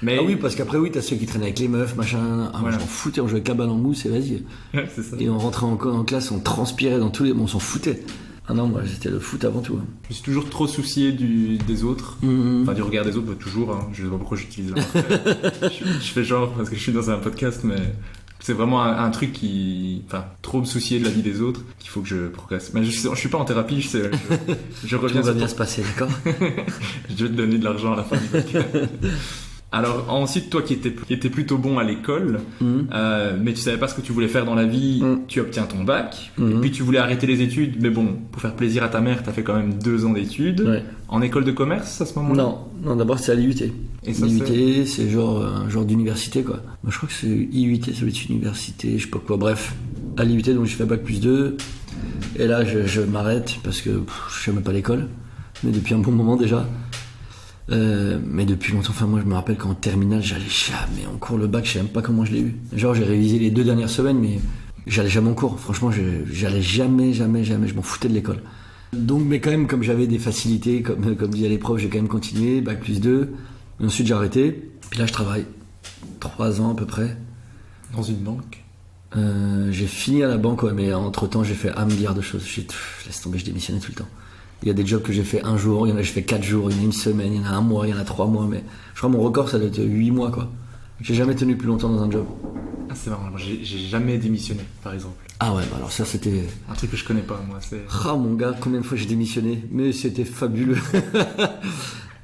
Mais... Ah oui, parce qu'après, oui, t'as ceux qui traînaient avec les meufs, machin. Ah, voilà. On s'en foutait, on jouait avec la balle en mousse et vas-y. Ouais, c'est ça. Et on rentrait en classe, on transpirait dans tous les... On s'en foutait. Ah non, moi c'était le foot avant tout. Hein. Je me suis toujours trop soucié des autres, enfin du regard des autres, toujours. Hein. Je sais pas pourquoi j'utilise là. je fais genre parce que je suis dans un podcast, mais c'est vraiment un truc trop me soucier de la vie des autres qu'il faut que je progresse. Mais je suis pas en thérapie, je reviens. Tout va bien se passer, d'accord. Je vais te donner de l'argent à la fin du podcast. Alors ensuite, toi qui étais plutôt bon à l'école, mais tu savais pas ce que tu voulais faire dans la vie, tu obtiens ton bac, et puis tu voulais arrêter les études, mais bon, pour faire plaisir à ta mère, t'as fait quand même 2 ans d'études, en école de commerce à ce moment-là? Non, d'abord c'est à l'IUT. Et ça, l'IUT, c'est un genre d'université, quoi. Moi je crois que c'est IUT, ça veut être université, je sais pas quoi, bref. À l'IUT, donc j'ai fait bac plus 2, et là je m'arrête parce que je n'aimais pas l'école, mais depuis un bon moment déjà. Mais depuis longtemps, moi je me rappelle qu'en terminale j'allais jamais en cours, le bac je sais même pas comment je l'ai eu. Genre j'ai révisé les 2 dernières semaines, mais j'allais jamais en cours, franchement j'allais jamais, je m'en foutais de l'école. Donc mais quand même, comme j'avais des facilités, comme disaient les profs, j'ai quand même continué, bac plus 2, et ensuite j'ai arrêté, puis là je travaille 3 ans à peu près. Dans une banque? J'ai fini à la banque, ouais, mais entre-temps, j'ai fait un milliard de choses. Laisse tomber, je démissionnais tout le temps. Il y a des jobs que j'ai fait un jour, il y en a j'ai fait 4 jours, il y en a une semaine, il y en a un mois, il y en a 3 mois, mais je crois que mon record, ça doit être 8 mois, quoi. J'ai jamais tenu plus longtemps dans un job. Ah, c'est marrant, moi j'ai jamais démissionné, par exemple. Ah ouais, bah alors ça, c'était... Un truc que je connais pas, moi, c'est... Ah mon gars, combien de fois j'ai démissionné, mais c'était fabuleux.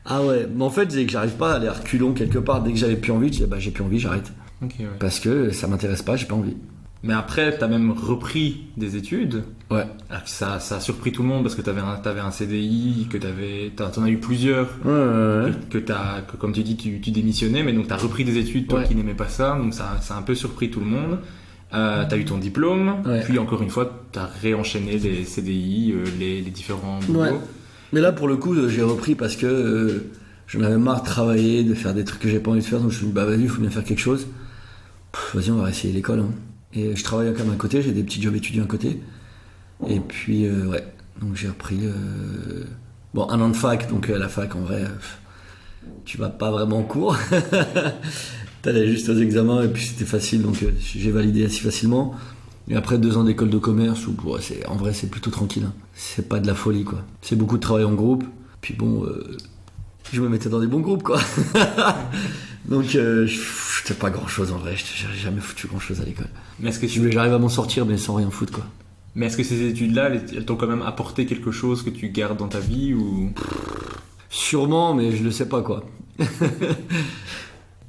Ah ouais, mais en fait, c'est que j'arrive pas à aller à reculons quelque part. Dès que j'avais plus envie, je disais, bah j'ai plus envie, j'arrête. Ok, ouais. Parce que ça m'intéresse pas, j'ai pas envie. Mais après, t'as même repris des études. Ouais. Alors que ça a surpris tout le monde parce que t'avais un CDI, que t'en as eu plusieurs. Ouais. Que comme tu dis, tu démissionnais, mais donc t'as repris des études, toi Ouais. qui n'aimais pas ça, donc ça a un peu surpris tout le monde. T'as eu ton diplôme, Ouais. puis encore une fois, t'as réenchaîné les CDI, les différents boulots. Ouais. Mais là, pour le coup, j'ai repris parce que j'en avais marre de travailler, de faire des trucs que j'ai pas envie de faire, donc je me suis dit, bah vas-y, il faut bien faire quelque chose. Vas-y, on va essayer l'école. Hein. Et je travaille quand même à côté, j'ai des petits jobs étudiants à côté. Et puis, ouais, donc j'ai repris bon, 1 an de fac, donc la fac, en vrai, tu vas pas vraiment en cours. T'allais juste aux examens et puis c'était facile, donc j'ai validé assez facilement. Et après 2 ans d'école de commerce, où en vrai c'est plutôt tranquille. Hein. C'est pas de la folie, quoi. C'est beaucoup de travail en groupe. Puis bon, je me mettais dans des bons groupes, quoi. Donc je foutais pas grand chose en vrai. J'ai jamais foutu grand chose à l'école. Mais est-ce que J'arrive à m'en sortir, mais sans rien foutre, quoi. Mais est-ce que ces études-là, elles t'ont quand même apporté quelque chose que tu gardes dans ta vie ou... Sûrement, mais je le sais pas, quoi.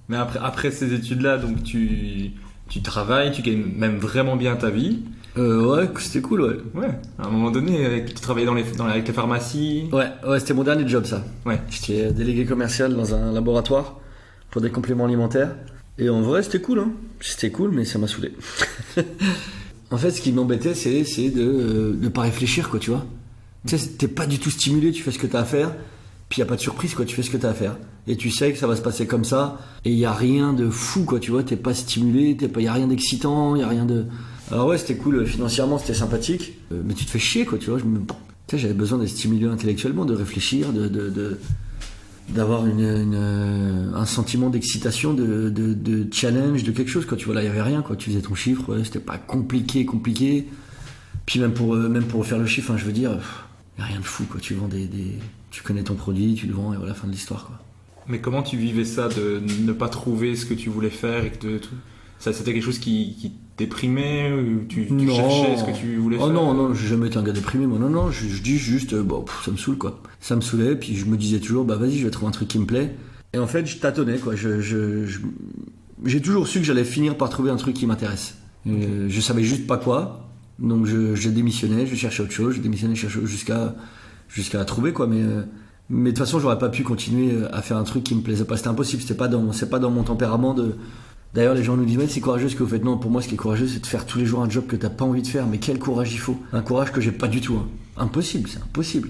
Mais après ces études-là, donc tu travailles, tu gagnes même vraiment bien ta vie. Ouais, c'était cool, ouais. Ouais, à un moment donné, tu travaillais avec les pharmacies. Ouais, c'était mon dernier job, ça. Ouais. J'étais délégué commercial dans un laboratoire pour des compléments alimentaires. Et en vrai, c'était cool, hein. C'était cool, mais ça m'a saoulé. En fait, ce qui m'embêtait, c'est de pas réfléchir, quoi, tu vois. Tu sais, t'es pas du tout stimulé, tu fais ce que t'as à faire, puis y a pas de surprise, quoi, tu fais ce que t'as à faire. Et tu sais que ça va se passer comme ça, et y a rien de fou, quoi, tu vois, t'es pas stimulé, y a rien d'excitant, y a rien de... Alors ouais, c'était cool, financièrement, c'était sympathique, mais tu te fais chier, quoi, tu vois. Tu sais, j'avais besoin d'être stimulé intellectuellement, de réfléchir, d'avoir un sentiment d'excitation, de challenge, de quelque chose, quoi. Tu vois, là, il y avait rien, quoi. Tu faisais ton chiffre, ouais, c'était pas compliqué. Puis même pour faire le chiffre, hein, je veux dire, y a rien de fou, quoi. Tu vends tu connais ton produit, tu le vends, et voilà, fin de l'histoire, quoi. Mais comment tu vivais ça de ne pas trouver ce que tu voulais faire et que ça, c'était quelque chose qui déprimait ou tu cherchais ce que tu voulais faire? Oh non, j'ai jamais été un gars déprimé, moi. Non, je dis juste, bon, ça me saoule, quoi. Ça me saoulait, puis je me disais toujours, bah vas-y, je vais trouver un truc qui me plaît. Et en fait, je tâtonnais, quoi. J'ai toujours su que j'allais finir par trouver un truc qui m'intéresse. Okay. Je savais juste pas quoi, donc je démissionnais, je cherchais autre chose, je démissionnais, je cherchais jusqu'à la trouver, quoi. Mais de toute façon, j'aurais pas pu continuer à faire un truc qui me plaisait pas. C'était impossible, c'est pas dans mon tempérament de... D'ailleurs, les gens nous disent, mais c'est courageux ce que vous faites. Non, pour moi, ce qui est courageux, c'est de faire tous les jours un job que t'as pas envie de faire. Mais quel courage il faut. Un courage que j'ai pas du tout. Hein. Impossible, c'est impossible.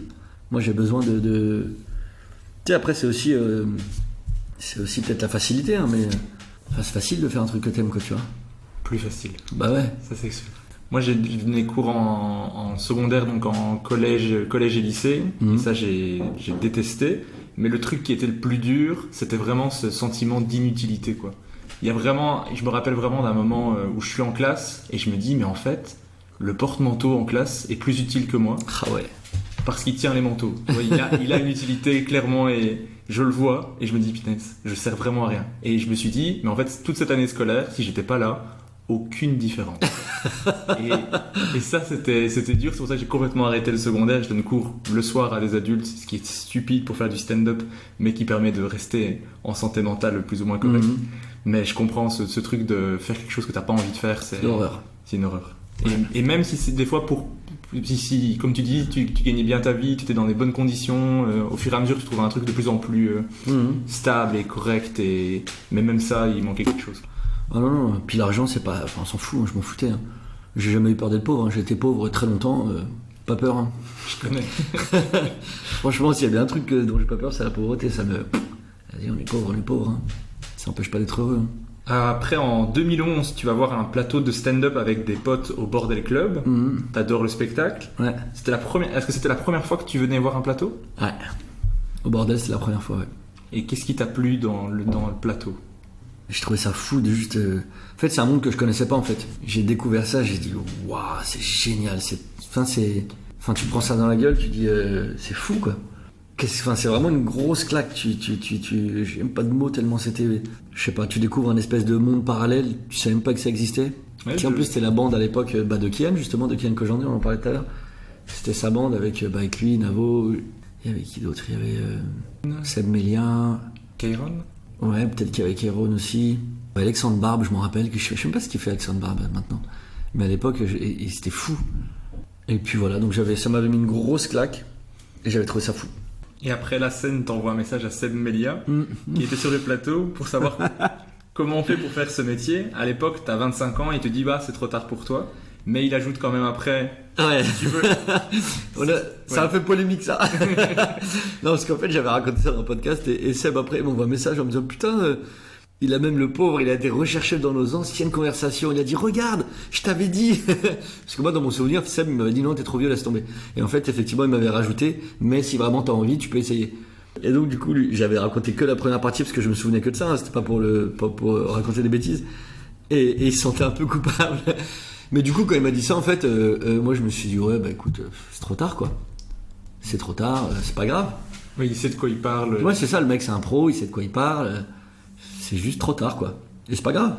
Moi, j'ai besoin de... Tu sais, après, c'est aussi peut-être la facilité, hein, mais c'est facile de faire un truc que t'aimes, quoi, tu vois. Plus facile. Bah ouais. Ça, c'est sûr. Moi, j'ai donné cours en secondaire, donc en collège et lycée. Et ça, j'ai détesté. Mais le truc qui était le plus dur, c'était vraiment ce sentiment d'inutilité, quoi. Je me rappelle vraiment d'un moment où je suis en classe et je me dis, mais en fait, le porte-manteau en classe est plus utile que moi. Ah ouais. Parce qu'il tient les manteaux. Ouais, il a une utilité clairement et je le vois et je me dis, putain, je sers vraiment à rien. Et je me suis dit, mais en fait, toute cette année scolaire, si j'étais pas là, aucune différence. et ça, c'était dur. C'est pour ça que j'ai complètement arrêté le secondaire. Je donne cours le soir à des adultes, ce qui est stupide pour faire du stand-up, mais qui permet de rester en santé mentale plus ou moins correcte. Mais je comprends ce truc de faire quelque chose que t'as pas envie de faire, c'est une horreur. C'est une horreur. Et même si c'est des fois si comme tu dis, tu gagnais bien ta vie, tu étais dans des bonnes conditions, au fur et à mesure tu trouvais un truc de plus en plus stable et correct, mais même ça, il manquait quelque chose. Ah non, puis l'argent, c'est pas... Enfin, on s'en fout, hein, je m'en foutais. Hein. J'ai jamais eu peur d'être pauvre, hein. J'ai été pauvre très longtemps, pas peur. Hein. Je connais. Franchement, s'il y a bien un truc dont j'ai pas peur, c'est la pauvreté. Vas-y, on est pauvre. Hein. Ça n'empêche pas d'être heureux. Hein. Après, en 2011, tu vas voir un plateau de stand-up avec des potes au Bordel Club. T'adores le spectacle. Ouais. Est-ce que c'était la première fois que tu venais voir un plateau? Ouais. Au Bordel, c'était la première fois, ouais. Et qu'est-ce qui t'a plu dans le plateau? Je trouvais ça fou de juste... En fait, c'est un monde que je connaissais pas, en fait. J'ai découvert ça, j'ai dit, waouh, c'est génial. Enfin, tu prends ça dans la gueule, tu dis, c'est fou, quoi. C'est vraiment une grosse claque. J'ai même pas de mots tellement c'était... Je sais pas, tu découvres un espèce de monde parallèle, tu savais même pas que ça existait. Ouais, en plus, c'était la bande à l'époque de Kian, justement, de Kian Kojandi, on en parlait tout à l'heure. C'était sa bande avec lui, Navo. Il y avait qui d'autre? Il y avait Seb Mélien. Kairon. Ouais, peut-être qu'il y avait Kairon aussi. Alexandre Barbe, je m'en rappelle. Je sais même pas ce qu'il fait Alexandre Barbe maintenant. Mais à l'époque, c'était fou. Et puis voilà, donc ça m'avait mis une grosse claque. Et j'avais trouvé ça fou. Et après la scène, t'envoies un message à Seb Melia, qui était sur le plateau, pour savoir comment on fait pour faire ce métier. À l'époque, t'as 25 ans, et il te dit, c'est trop tard pour toi. Mais il ajoute quand même après, ouais. Si tu veux. Ça a fait polémique, ça. Non, parce qu'en fait, j'avais raconté ça dans un podcast, et Seb, après, il m'envoie un message en me disant, putain, il a même, le pauvre, il a été recherché dans nos anciennes conversations. Il a dit, regarde, je t'avais dit. Parce que moi, dans mon souvenir, Seb, il m'avait dit, non, t'es trop vieux, laisse tomber. Et en fait, effectivement, il m'avait rajouté, mais si vraiment t'as envie, tu peux essayer. Et donc, du coup, j'avais raconté que la première partie, parce que je me souvenais que de ça, hein, c'était pas pour raconter des bêtises. Et il se sentait un peu coupable. Mais du coup, quand il m'a dit ça, en fait, moi, je me suis dit, ouais, écoute, c'est trop tard, quoi. C'est trop tard, c'est pas grave. Oui, il sait de quoi il parle. Ouais, c'est ça, le mec, c'est un pro, il sait de quoi il parle. C'est juste trop tard, quoi. Et c'est pas grave.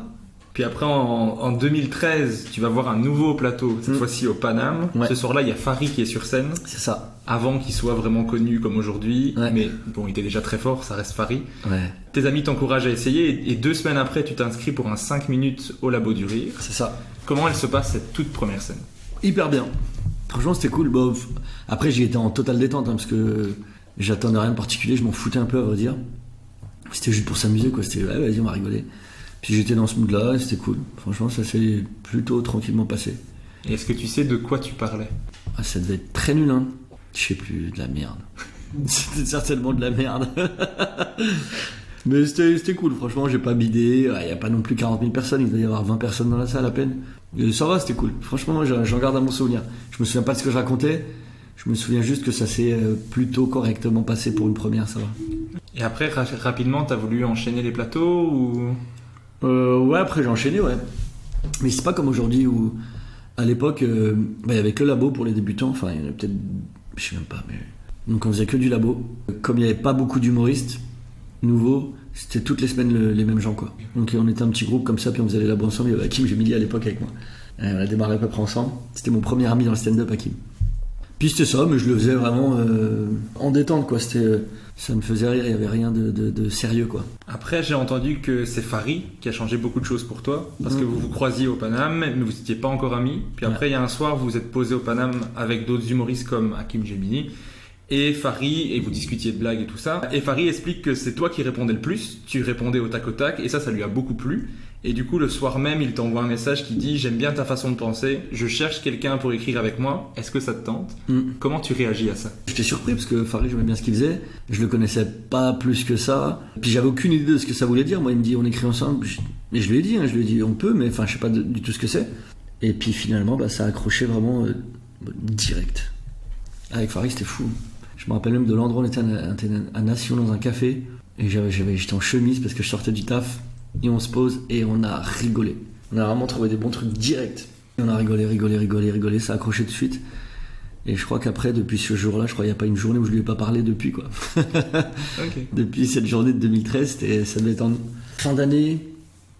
Puis après, en 2013, tu vas voir un nouveau plateau, cette fois-ci au Paname. Ouais. Ce soir-là, il y a Fari qui est sur scène. C'est ça. Avant qu'il soit vraiment connu comme aujourd'hui. Ouais. Mais bon, il était déjà très fort, ça reste Fari. Ouais. Tes amis t'encouragent à essayer. Et 2 semaines après, tu t'inscris pour un 5 minutes au Labo du Rire. C'est ça. Comment elle se passe, cette toute première scène? Hyper bien. Franchement, c'était cool. Bon, après, j'y étais en totale détente, parce que j'attendais rien de particulier. Je m'en foutais un peu, à vrai dire. C'était juste pour s'amuser, quoi. C'était, ouais, vas-y, on va rigoler. Puis j'étais dans ce mood-là, et c'était cool. Franchement, ça s'est plutôt tranquillement passé. Et est-ce que tu sais de quoi tu parlais? Ça devait être très nul, hein. Je sais plus, de la merde. C'était certainement de la merde. Mais c'était cool, franchement, j'ai pas bidé. Il n'y a pas non plus 40 000 personnes, il doit y avoir 20 personnes dans la salle à peine. Et ça va, c'était cool. Franchement, j'en garde à mon souvenir. Je me souviens pas de ce que je racontais. Je me souviens juste que ça s'est plutôt correctement passé pour une première, ça va. Et après, rapidement, t'as voulu enchaîner les plateaux ou... Ouais, après j'ai enchaîné, ouais. Mais c'est pas comme aujourd'hui où, à l'époque, il y avait que le labo pour les débutants. Enfin, il y en a peut-être, je sais même pas, mais... Donc on faisait que du labo. Comme il n'y avait pas beaucoup d'humoristes nouveaux, c'était toutes les semaines les mêmes gens, quoi. Donc on était un petit groupe comme ça, puis on faisait les labos ensemble. Il y avait Hakim Gemili à l'époque avec moi. Et on a démarré à peu près ensemble. C'était mon premier ami dans le stand-up, Hakim. Puis c'était ça, mais je le faisais vraiment en détente, quoi. Ça me faisait rire, il n'y avait rien de sérieux, quoi. Après, j'ai entendu que c'est Fari qui a changé beaucoup de choses pour toi, parce que vous vous croisiez au Paname, mais vous n'étiez pas encore amis. Puis après, il y a un soir, vous vous êtes posé au Paname avec d'autres humoristes comme Hakim Gemini et Fari, et vous discutiez de blagues et tout ça. Et Fari explique que c'est toi qui répondais le plus, tu répondais au tac, et ça lui a beaucoup plu. Et du coup, le soir même, il t'envoie un message qui dit « J'aime bien ta façon de penser, je cherche quelqu'un pour écrire avec moi, est-ce que ça te tente ?» Comment tu réagis à ça? J'étais surpris parce que Fari, j'aimais bien ce qu'il faisait. Je le connaissais pas plus que ça. Puis j'avais aucune idée de ce que ça voulait dire. Moi, il me dit « On écrit ensemble. » Et je lui ai dit « On peut, mais enfin, je sais pas du tout ce que c'est. » Et puis finalement, ça a accroché vraiment direct. Avec Fari, c'était fou. Je me rappelle même de l'endroit où on était à Nation dans un café. Et j'étais en chemise parce que je sortais du taf. Et on se pose et on a rigolé. On a vraiment trouvé des bons trucs directs. Et on a rigolé, ça a accroché tout de suite. Et je crois qu'après, depuis ce jour-là, je crois qu'il n'y a pas une journée où je lui ai pas parlé depuis, quoi. Okay. Depuis cette journée de 2013, ça devait être en fin d'année.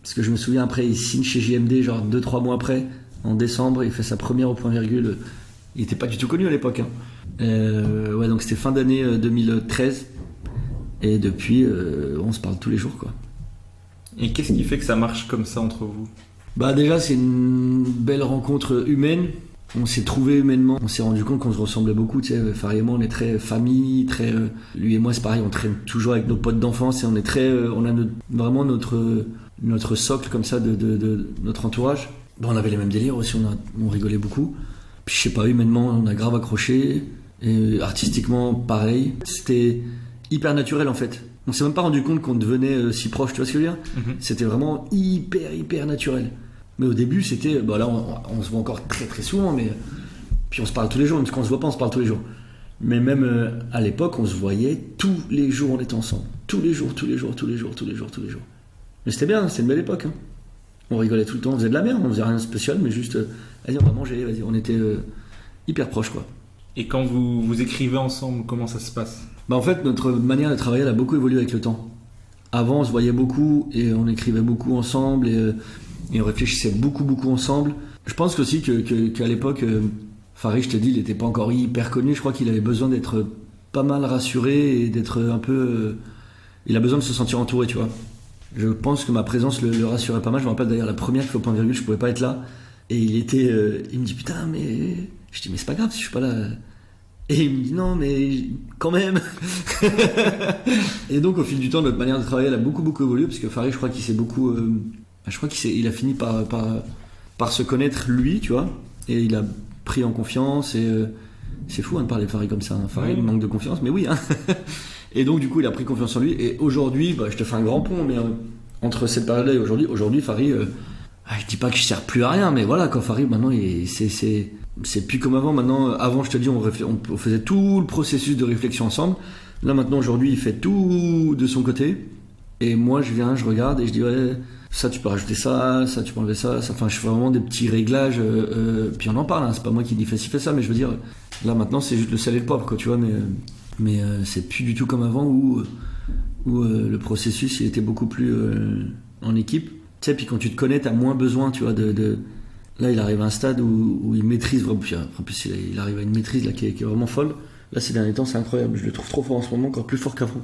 Parce que je me souviens, après, il signe chez JMD, genre 2-3 mois après, en décembre, il fait sa première au point virgule. Il n'était pas du tout connu à l'époque, hein. Ouais, donc c'était fin d'année 2013. Et depuis, on se parle tous les jours, quoi. Et qu'est-ce qui fait que ça marche comme ça entre vous? Déjà, c'est une belle rencontre humaine. On s'est trouvé humainement. On s'est rendu compte qu'on se ressemblait beaucoup. Tu sais, Fari et moi, on est très famille, très. Lui et moi, c'est pareil. On traîne toujours avec nos potes d'enfance et on est très. On a vraiment notre socle comme ça de notre entourage. On avait les mêmes délires aussi. On rigolait beaucoup. Puis je sais pas, humainement, on a grave accroché. Et artistiquement, pareil. C'était hyper naturel en fait. On s'est même pas rendu compte qu'on devenait si proche, tu vois ce que je veux dire? C'était vraiment hyper naturel. Mais au début, c'était... là, on se voit encore très très souvent, mais... Puis on se parle tous les jours, même quand on se voit pas, on se parle tous les jours. Mais même à l'époque, on se voyait tous les jours, on était ensemble. Tous les jours. Mais c'était bien, c'était une belle époque. Hein. On rigolait tout le temps, on faisait de la merde, on faisait rien de spécial, mais juste, vas-y, on va manger, vas-y, on était hyper proches, quoi. Et quand vous écrivez ensemble, comment ça se passe? Bah en fait, notre manière de travailler elle a beaucoup évolué avec le temps. Avant, on se voyait beaucoup et on écrivait beaucoup ensemble et on réfléchissait beaucoup ensemble. Je pense aussi qu'à l'époque, Farid, je te dis, il n'était pas encore hyper connu. Je crois qu'il avait besoin d'être pas mal rassuré et d'être un peu... il a besoin de se sentir entouré, tu vois. Je pense que ma présence le rassurait pas mal. Je me rappelle d'ailleurs la première fois au point virgule, je pouvais pas être là. Et il me dit putain, mais... Je dis mais c'est pas grave si je suis pas là. Et il me dit non mais quand même. Et donc au fil du temps notre manière de travailler elle a beaucoup évolué parce que Farid je crois qu'il s'est beaucoup il a fini par se connaître lui tu vois et il a pris en confiance et c'est fou de parler de Farid comme ça hein. Farid manque de confiance mais oui hein. Et donc du coup il a pris confiance en lui et aujourd'hui je te fais un grand pont mais entre cette période là et aujourd'hui Farid je dis pas que je sers plus à rien mais voilà quand Farid maintenant c'est plus comme avant. Maintenant, avant, je te dis, on faisait tout le processus de réflexion ensemble. Là, maintenant, aujourd'hui, il fait tout de son côté. Et moi, je viens, je regarde et je dis, ouais, ça, tu peux rajouter ça tu peux enlever ça. Enfin, je fais vraiment des petits réglages. Puis on en parle, hein, c'est pas moi qui dis fais ci, fais ça. Mais je veux dire, là, maintenant, c'est juste le sel et le poivre, quoi, tu vois. Mais c'est plus du tout comme avant où le processus, il était beaucoup plus en équipe. Tu sais, puis quand tu te connais, t'as moins besoin, tu vois, Là, il arrive à un stade où il maîtrise vraiment. En plus, il arrive à une maîtrise là, qui est vraiment folle. Là, ces derniers temps, c'est incroyable. Je le trouve trop fort en ce moment, encore plus fort qu'avant.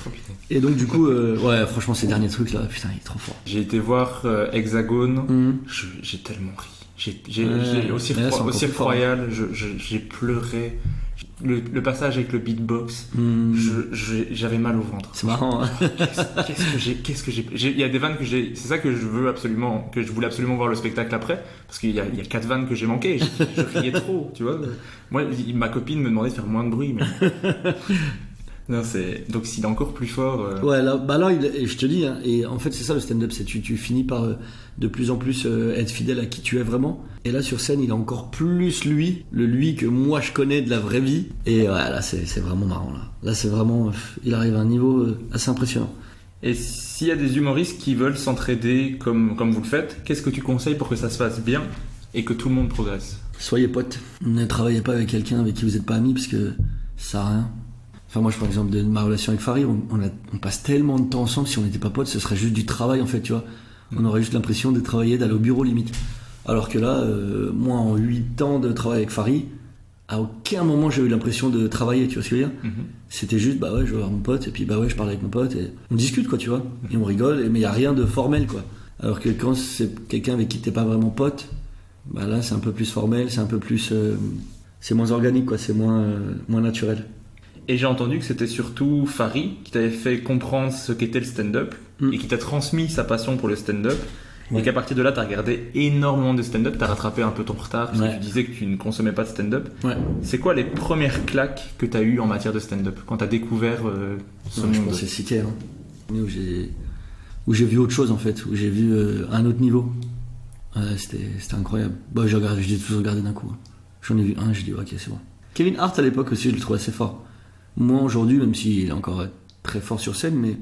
Oh, et donc, du coup, ouais, franchement, ces derniers trucs là, putain, il est trop fort. J'ai été voir Hexagone. J'ai tellement ri. J'ai aussi Royal. J'ai pleuré. Le passage avec le beatbox, j'avais mal au ventre. C'est marrant. Hein. Qu'est-ce que j'ai il y a des vannes que j'ai. C'est ça que je voulais absolument voir le spectacle après, parce qu'il y a 4 vannes que j'ai manquées. Je riais trop, tu vois. Moi, ma copine me demandait de faire moins de bruit, mais non, donc s'il est encore plus fort. Ouais, là, je te dis, hein, et en fait c'est ça le stand-up, c'est tu finis par de plus en plus être fidèle à qui tu es vraiment. Et là sur scène, il a encore plus le lui que moi je connais de la vraie vie. Et ouais, là c'est vraiment marrant là. Là c'est vraiment, il arrive à un niveau assez impressionnant. Et s'il y a des humoristes qui veulent s'entraider comme vous le faites, qu'est-ce que tu conseilles pour que ça se passe bien et que tout le monde progresse? Soyez potes. Ne travaillez pas avec quelqu'un avec qui vous n'êtes pas amis parce que ça sert à rien. Enfin moi je prends l'exemple de ma relation avec Farid, on passe tellement de temps ensemble, si on n'était pas potes ce serait juste du travail en fait, tu vois. On aurait juste l'impression de travailler, d'aller au bureau limite. Alors que là, moi en 8 ans de travail avec Farid, à aucun moment j'ai eu l'impression de travailler, tu vois ce que je veux dire. C'était juste bah ouais je vais voir mon pote et puis bah ouais je parle avec mon pote et on discute quoi, tu vois. Et on rigole, mais il n'y a rien de formel quoi. Alors que quand c'est quelqu'un avec qui t'es pas vraiment pote, bah là c'est un peu plus formel, c'est un peu plus... c'est moins organique quoi, c'est moins naturel. Et j'ai entendu que c'était surtout Farid qui t'avait fait comprendre ce qu'était le stand-up et qui t'a transmis sa passion pour le stand-up. Ouais. Et qu'à partir de là, t'as regardé énormément de stand-up, t'as rattrapé un peu ton retard parce que tu disais que tu ne consommais pas de stand-up. Ouais. C'est quoi les premières claques que t'as eues en matière de stand-up quand t'as découvert ce monde? Je pense que c'est Cité, hein, où j'ai vu autre chose en fait, où j'ai vu un autre niveau. C'était incroyable. Bon, j'ai tous regardé d'un coup. J'en ai vu un, j'ai dit ok c'est bon. Kevin Hart à l'époque aussi, je le trouvais assez fort. Moi aujourd'hui, même s'il est encore très fort sur scène, mais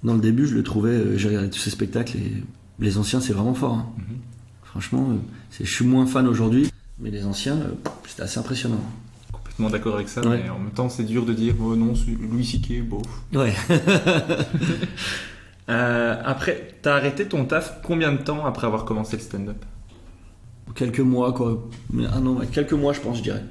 dans le début, je le trouvais, j'ai regardé tous ses spectacles et les anciens, c'est vraiment fort. Hein. Franchement, je suis moins fan aujourd'hui, mais les anciens, c'était assez impressionnant. Complètement d'accord avec ça, ouais. Mais en même temps, c'est dur de dire, oh non, Louis C.K., bof. Ouais. Après, t'as arrêté ton taf combien de temps après avoir commencé le stand-up? Quelques mois, quoi. Quelques mois, je pense, je dirais.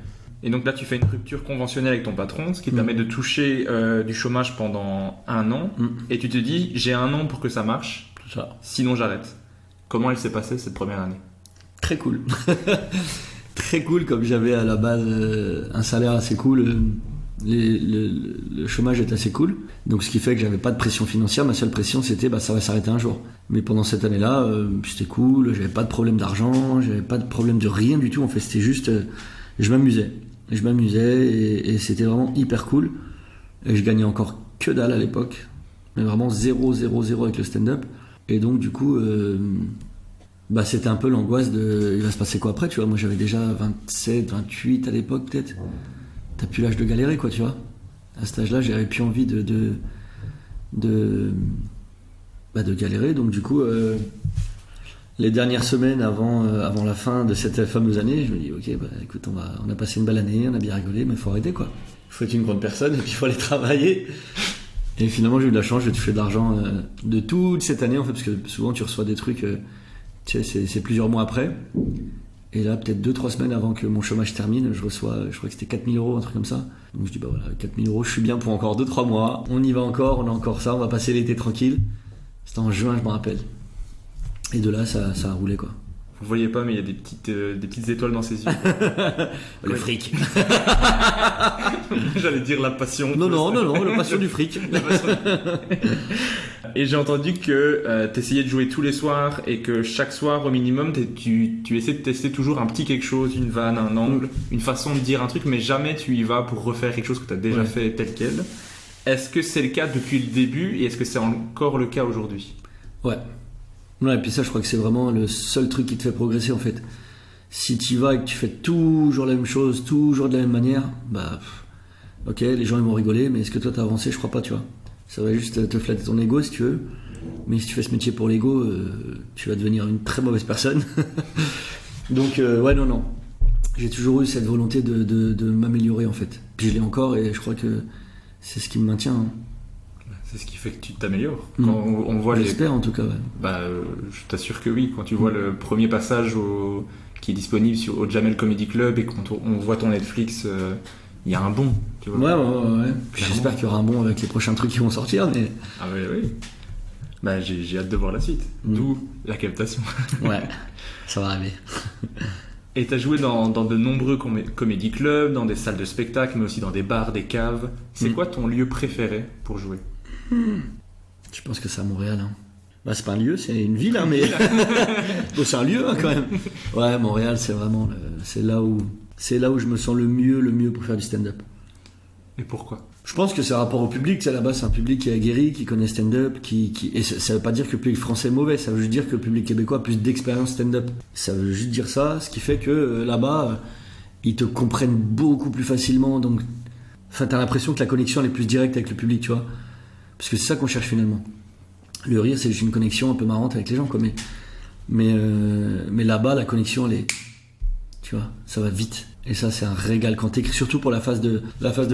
Et donc là, tu fais une rupture conventionnelle avec ton patron, ce qui te permet de toucher du chômage pendant 1 an. Et tu te dis, j'ai 1 an pour que ça marche, ça. Sinon j'arrête. Comment elle s'est passée cette première année? Très cool. Très cool, comme j'avais à la base un salaire assez cool. Le chômage est assez cool. Donc ce qui fait que j'avais pas de pression financière. Ma seule pression, c'était ça va s'arrêter un jour. Mais pendant cette année-là, c'était cool. J'avais pas de problème d'argent, j'avais pas de problème de rien du tout. En fait, c'était juste... je m'amusais et c'était vraiment hyper cool. Et je gagnais encore que dalle à l'époque, mais vraiment 0 avec le stand-up. Et donc du coup c'était un peu l'angoisse de il va se passer quoi après, tu vois. Moi j'avais déjà 27, 28 à l'époque peut-être. T'as plus l'âge de galérer quoi, tu vois. À cet âge-là, j'avais plus envie de de galérer. Donc du coup, les dernières semaines avant la fin de cette fameuse année, je me dis ok, écoute, on a passé une belle année, on a bien rigolé, mais il faut arrêter quoi. Il faut être une grande personne et puis il faut aller travailler. Et finalement j'ai eu de la chance, j'ai touché de l'argent de toute cette année en fait, parce que souvent tu reçois des trucs, tu sais, c'est plusieurs mois après. Et là, peut-être 2-3 semaines avant que mon chômage termine, je reçois, je crois que c'était 4 000 euros, un truc comme ça. Donc je dis, 4 000 euros, je suis bien pour encore 2-3 mois. On y va encore, on a encore ça, on va passer l'été tranquille. C'était en juin, je me rappelle. Et de là, ça a roulé, quoi. Vous voyez pas, mais il y a des petites étoiles dans ses yeux. Le fric. J'allais dire la passion. Non, la passion du fric. Et j'ai entendu que tu essayais de jouer tous les soirs et que chaque soir, au minimum, tu essaies de tester toujours un petit quelque chose, une vanne, un angle, une façon de dire un truc, mais jamais tu y vas pour refaire quelque chose que tu as déjà fait tel quel. Est-ce que c'est le cas depuis le début et est-ce que c'est encore le cas aujourd'hui ? Ouais. Ouais, et puis ça, je crois que c'est vraiment le seul truc qui te fait progresser en fait. Si tu y vas et que tu fais toujours la même chose, toujours de la même manière, ok, les gens ils vont rigoler, mais est-ce que toi t'as avancé ? Je crois pas, tu vois. Ça va juste te flatter ton ego si tu veux. Mais si tu fais ce métier pour l'ego, tu vas devenir une très mauvaise personne. Donc, non. J'ai toujours eu cette volonté de m'améliorer en fait. Puis je l'ai encore et je crois que c'est ce qui me maintient. Hein. C'est ce qui fait que tu t'améliores. Quand on voit J'espère en tout cas, ouais. Je t'assure que oui. Quand tu vois le premier passage qui est disponible au Jamel Comedy Club et quand on voit ton Netflix, il y a un bon. Tu vois. Ouais. J'espère qu'il y aura un bon avec les prochains trucs qui vont sortir. Mais... Ah oui. J'ai hâte de voir la suite. D'où la captation. Ouais, ça va arriver. Et tu as joué dans de nombreux comédie clubs, dans des salles de spectacle, mais aussi dans des bars, des caves. C'est quoi ton lieu préféré pour jouer ? Je pense que c'est à Montréal. Hein. C'est pas un lieu, c'est une ville, hein, mais c'est un lieu hein, quand même. Ouais, Montréal, c'est vraiment c'est là où je me sens le mieux pour faire du stand-up. Et pourquoi ? Je pense que c'est un rapport au public. Tu sais, là-bas, c'est un public qui est aguerri, qui connaît stand-up, et ça veut pas dire que le public français est mauvais. Ça veut juste dire que le public québécois a plus d'expérience stand-up. Ça veut juste dire ça, ce qui fait que là-bas, ils te comprennent beaucoup plus facilement. Donc, t'as l'impression que la connexion elle est plus directe avec le public, tu vois. Parce que c'est ça qu'on cherche finalement. Le rire, c'est juste une connexion un peu marrante avec les gens, quoi. Mais là-bas, la connexion, elle est... Tu vois, ça va vite. Et ça, c'est un régal quand t'écris, surtout pour la phase de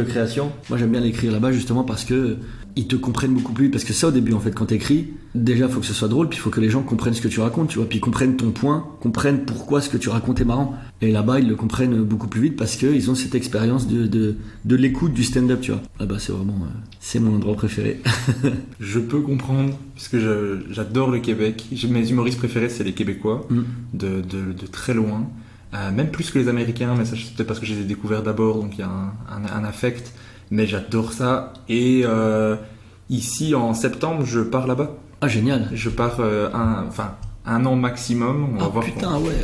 création. Moi, j'aime bien l'écrire là-bas, justement, parce que ils te comprennent beaucoup plus. Parce que ça, au début, en fait, quand t'écris, déjà, il faut que ce soit drôle, puis il faut que les gens comprennent ce que tu racontes, tu vois. Puis ils comprennent ton point, comprennent pourquoi ce que tu racontes est marrant. Et là-bas, ils le comprennent beaucoup plus vite parce qu'ils ont cette expérience de l'écoute du stand-up, tu vois. Là-bas, c'est vraiment... c'est mon endroit préféré. Je peux comprendre, puisque j'adore le Québec. Mes humoristes préférés, c'est les Québécois, de très loin. Même plus que les Américains, mais ça c'est peut-être parce que je les ai découverts d'abord, donc il y a un affect. Mais j'adore ça. Et ici, en septembre, je pars là-bas. Ah, génial. Je pars un an maximum. On va voir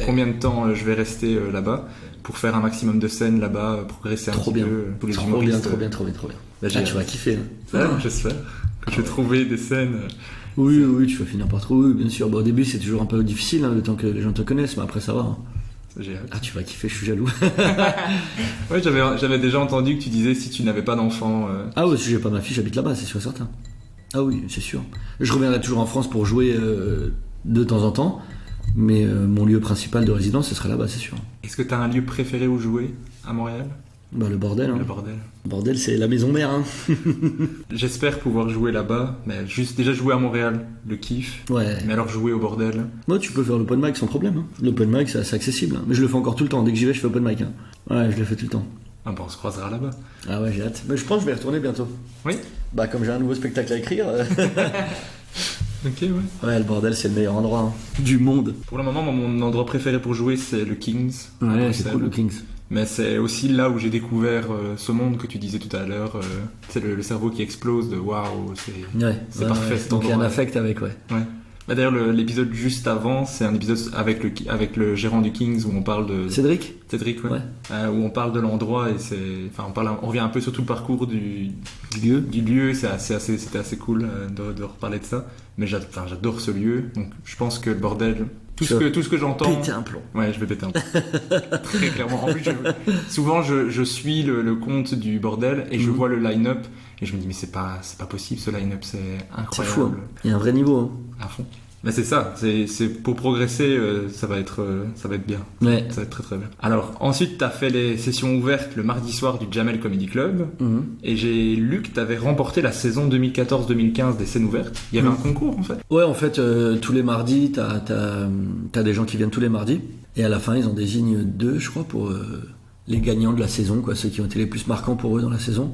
combien de temps je vais rester là-bas pour faire un maximum de scènes là-bas, progresser un petit peu tous les humoristes. Trop bien. Là, tu vas kiffer. J'espère que je vais trouver des scènes. Oui, tu vas finir par trouver, bien sûr. Au début, c'est toujours un peu difficile, le temps que les gens te connaissent, mais après, ça va. Hein. Ah, tu vas kiffer, je suis jaloux. Ouais, j'avais déjà entendu que tu disais si tu n'avais pas d'enfant. Ah ouais, si j'ai pas ma fille, j'habite là-bas, c'est sûr et certain. Ah oui, c'est sûr. Je reviendrai toujours en France pour jouer de temps en temps, mais mon lieu principal de résidence, ce serait là-bas, c'est sûr. Est-ce que tu as un lieu préféré où jouer à Montréal ? Le bordel. Hein. Le bordel. Le bordel, c'est la maison mère. Hein. J'espère pouvoir jouer là-bas, mais juste déjà jouer à Montréal, le kiff. Ouais. Mais alors jouer au bordel. Moi, tu peux faire l'open mic sans problème. Hein. L'open mic, c'est assez accessible. Hein. Mais je le fais encore tout le temps. Dès que j'y vais, je fais open mic. Hein. Ouais, je le fais tout le temps. Ah bah on se croisera là-bas. Ah ouais, j'ai hâte. Mais je pense que je vais y retourner bientôt. Oui. Comme j'ai un nouveau spectacle à écrire. Ok, ouais. Ouais, le bordel, c'est le meilleur endroit du monde. Pour le moment, mon endroit préféré pour jouer, c'est le Kings. Ouais, c'est cool, le Kings. Mais c'est aussi là où j'ai découvert ce monde que tu disais tout à l'heure. C'est le cerveau qui explose de waouh, c'est parfait cet donc endroit. Il y a un affect avec, ouais. D'ailleurs, l'épisode juste avant, c'est un épisode avec le gérant du Kings où on parle de... Cédric, ouais. Où on parle de l'endroit et on revient un peu sur tout le parcours du lieu. C'était assez cool de reparler de ça. Mais j'adore ce lieu. Donc je pense que le bordel, Tout ce que j'entends. Péter un plomb. Ouais, je vais péter un plomb. Très clairement. En plus, souvent, je suis le compte du bordel et je vois le line-up et je me dis, mais c'est pas possible ce line-up, c'est incroyable. C'est fou, hein. Il y a un vrai niveau. Hein. À fond. Mais c'est ça, c'est pour progresser, ça va être bien. Ouais. Ça va être très très bien. Alors, ensuite, t'as fait les sessions ouvertes le mardi soir du Jamel Comedy Club et j'ai lu que t'avais remporté la saison 2014-2015 des scènes ouvertes. Il y avait un concours en fait. Ouais, en fait, tous les mardis, t'as des gens qui viennent tous les mardis et à la fin, ils en désignent 2, je crois, pour les gagnants de la saison, quoi, ceux qui ont été les plus marquants pour eux dans la saison.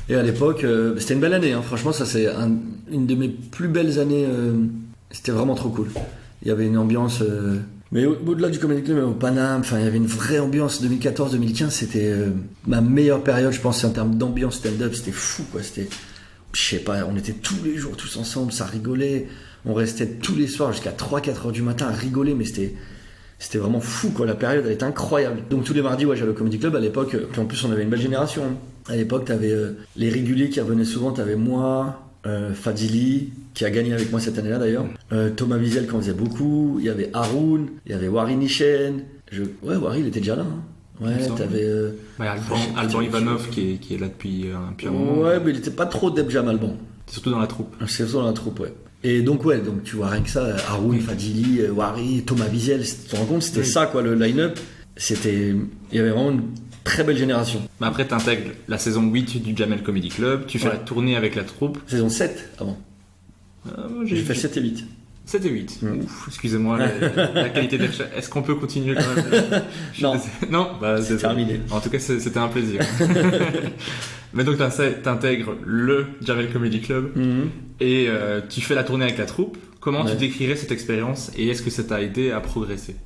Et à l'époque, c'était une belle année, hein. Franchement, ça c'est une de mes plus belles années. C'était vraiment trop cool. Il y avait une ambiance, mais au-delà du Comedy Club, même au Paname, enfin, il y avait une vraie ambiance. 2014-2015, c'était ma meilleure période, je pense, en termes d'ambiance stand-up. C'était fou, quoi. C'était, je sais pas, on était tous les jours tous ensemble, ça rigolait. On restait tous les soirs jusqu'à 3-4 heures du matin à rigoler, mais c'était vraiment fou, quoi. La période, elle était incroyable. Donc tous les mardis, ouais, j'allais au Comedy Club à l'époque. Puis en plus, on avait une belle génération. À l'époque, t'avais les réguliers qui revenaient souvent. T'avais moi, Fadili, qui a gagné avec moi cette année-là d'ailleurs, Thomas Wiesel qui en faisait beaucoup, il y avait Haroun, il y avait Wari Nishen, Wari il était déjà là, hein. Ouais, t'avais Alban Ivanov qui est là depuis un moment. Ouais, mais il était pas trop Deb Jam, Alban. Surtout dans la troupe. C'est surtout dans la troupe, ouais. Et donc tu vois rien que ça, Haroun, Fadili, Wari, Thomas Wiesel, tu te rends compte, c'était ça quoi, le line-up. Il y avait vraiment une très belle génération. Mais après, t'intègres la saison 8 du Jamel Comedy Club, tu fais la tournée avec la troupe. Saison 7 avant. J'ai fait 7 et 8. 7 et 8. Ouf, excusez-moi, la qualité des recherches. Est-ce qu'on peut continuer quand même? Non. Non, c'est terminé. En tout cas, c'était un plaisir. Mais donc, t'intègres le Jamel Comedy Club et tu fais la tournée avec la troupe. Comment tu décrirais cette expérience et est-ce que ça t'a aidé à progresser?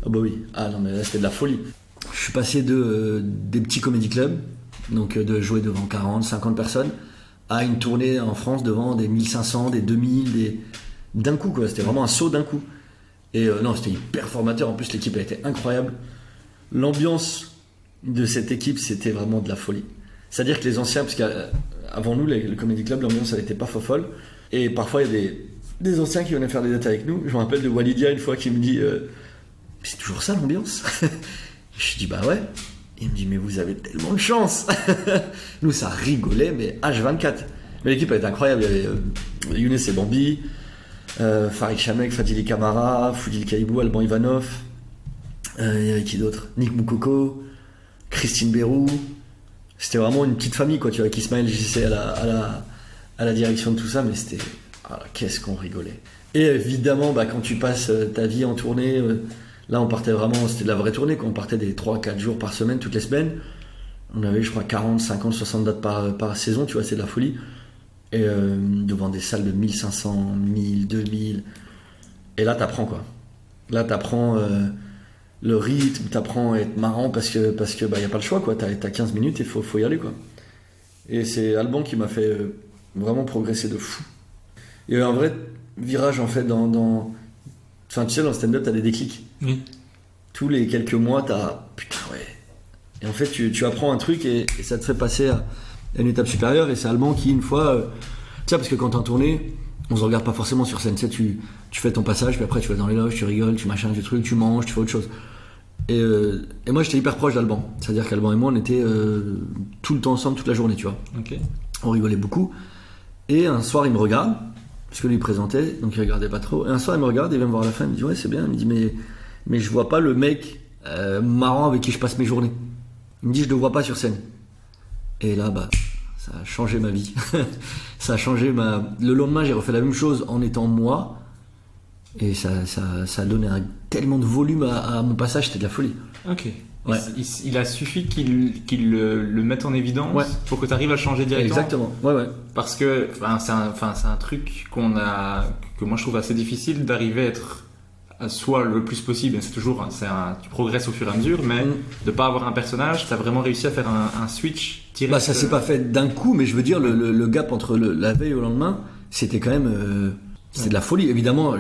Ah bah oui. Ah non, mais là, c'était de la folie. Je suis passé des petits comédie clubs, donc de jouer devant 40, 50 personnes, à une tournée en France devant des 1500, des 2000, d'un coup quoi. C'était vraiment un saut d'un coup. Et non, c'était hyper formateur. En plus, l'équipe a été incroyable. L'ambiance de cette équipe, c'était vraiment de la folie. C'est-à-dire que les anciens, parce qu'avant nous, le comédie club, l'ambiance elle était pas folle. Et parfois, il y a des anciens qui venaient faire des dates avec nous. Je me rappelle de Walidia une fois qui me dit c'est toujours ça l'ambiance? Je dis bah ouais. Il me dit mais vous avez tellement de chance. Nous ça rigolait mais H24. Mais l'équipe elle était incroyable. Il y avait Younes et Bambi, Farid Chamek, Fadili Camara, Foudil Kaibou, Alban Ivanov. Il y avait qui d'autre? Nick Moukoko, Christine Bérou. C'était vraiment une petite famille quoi. Tu vois, avec Ismaël JC à la direction de tout ça, mais c'était qu'est-ce qu'on rigolait. Et évidemment quand tu passes ta vie en tournée. Là, on partait vraiment, c'était de la vraie tournée, quoi. On partait des 3-4 jours par semaine, toutes les semaines. On avait, je crois, 40, 50, 60 dates par saison, tu vois, c'est de la folie. Et devant des salles de 1500, 1000, 2000. Et là, t'apprends, quoi. Là, t'apprends le rythme, t'apprends à être marrant parce que y a pas le choix, quoi. T'as 15 minutes et faut y aller, quoi. Et c'est Alban qui m'a fait vraiment progresser de fou. Il y a eu un vrai virage, en fait, Enfin, tu sais, dans le stand-up, t'as des déclics. Oui. Tous les quelques mois, putain, ouais. Et en fait, tu apprends un truc et ça te fait passer à une étape supérieure. Et c'est Alban qui, une fois, tu sais, parce que quand t'es en tournée, on se regarde pas forcément sur scène. Tu sais, tu fais ton passage, puis après, tu vas dans les loges, tu rigoles, tu machins du truc, tu manges, tu fais autre chose. Et moi, j'étais hyper proche d'Alban. C'est-à-dire qu'Alban et moi, on était tout le temps ensemble, toute la journée, tu vois. Okay. On rigolait beaucoup. Et un soir, il me regarde. Parce que lui il présentait, donc il regardait pas trop. Et un soir il me regarde, il vient me voir à la fin, il me dit ouais c'est bien, il me dit mais je vois pas le mec marrant avec qui je passe mes journées. Il me dit je le vois pas sur scène. Et là ça a changé ma vie. Ça a changé Le lendemain j'ai refait la même chose en étant moi. Et ça a donné tellement de volume à mon passage, c'était de la folie. Ok. Ouais. Il a suffi qu'il le mette en évidence pour que tu arrives à changer directement. Exactement. Ouais. Parce que c'est un truc que moi je trouve assez difficile d'arriver à être soi le plus possible. C'est toujours tu progresses au fur et à mesure, mais de pas avoir un personnage, tu as vraiment réussi à faire un switch direct. Ça s'est pas fait d'un coup, mais je veux dire le gap entre la veille et le lendemain, c'était quand même c'est de la folie. Évidemment,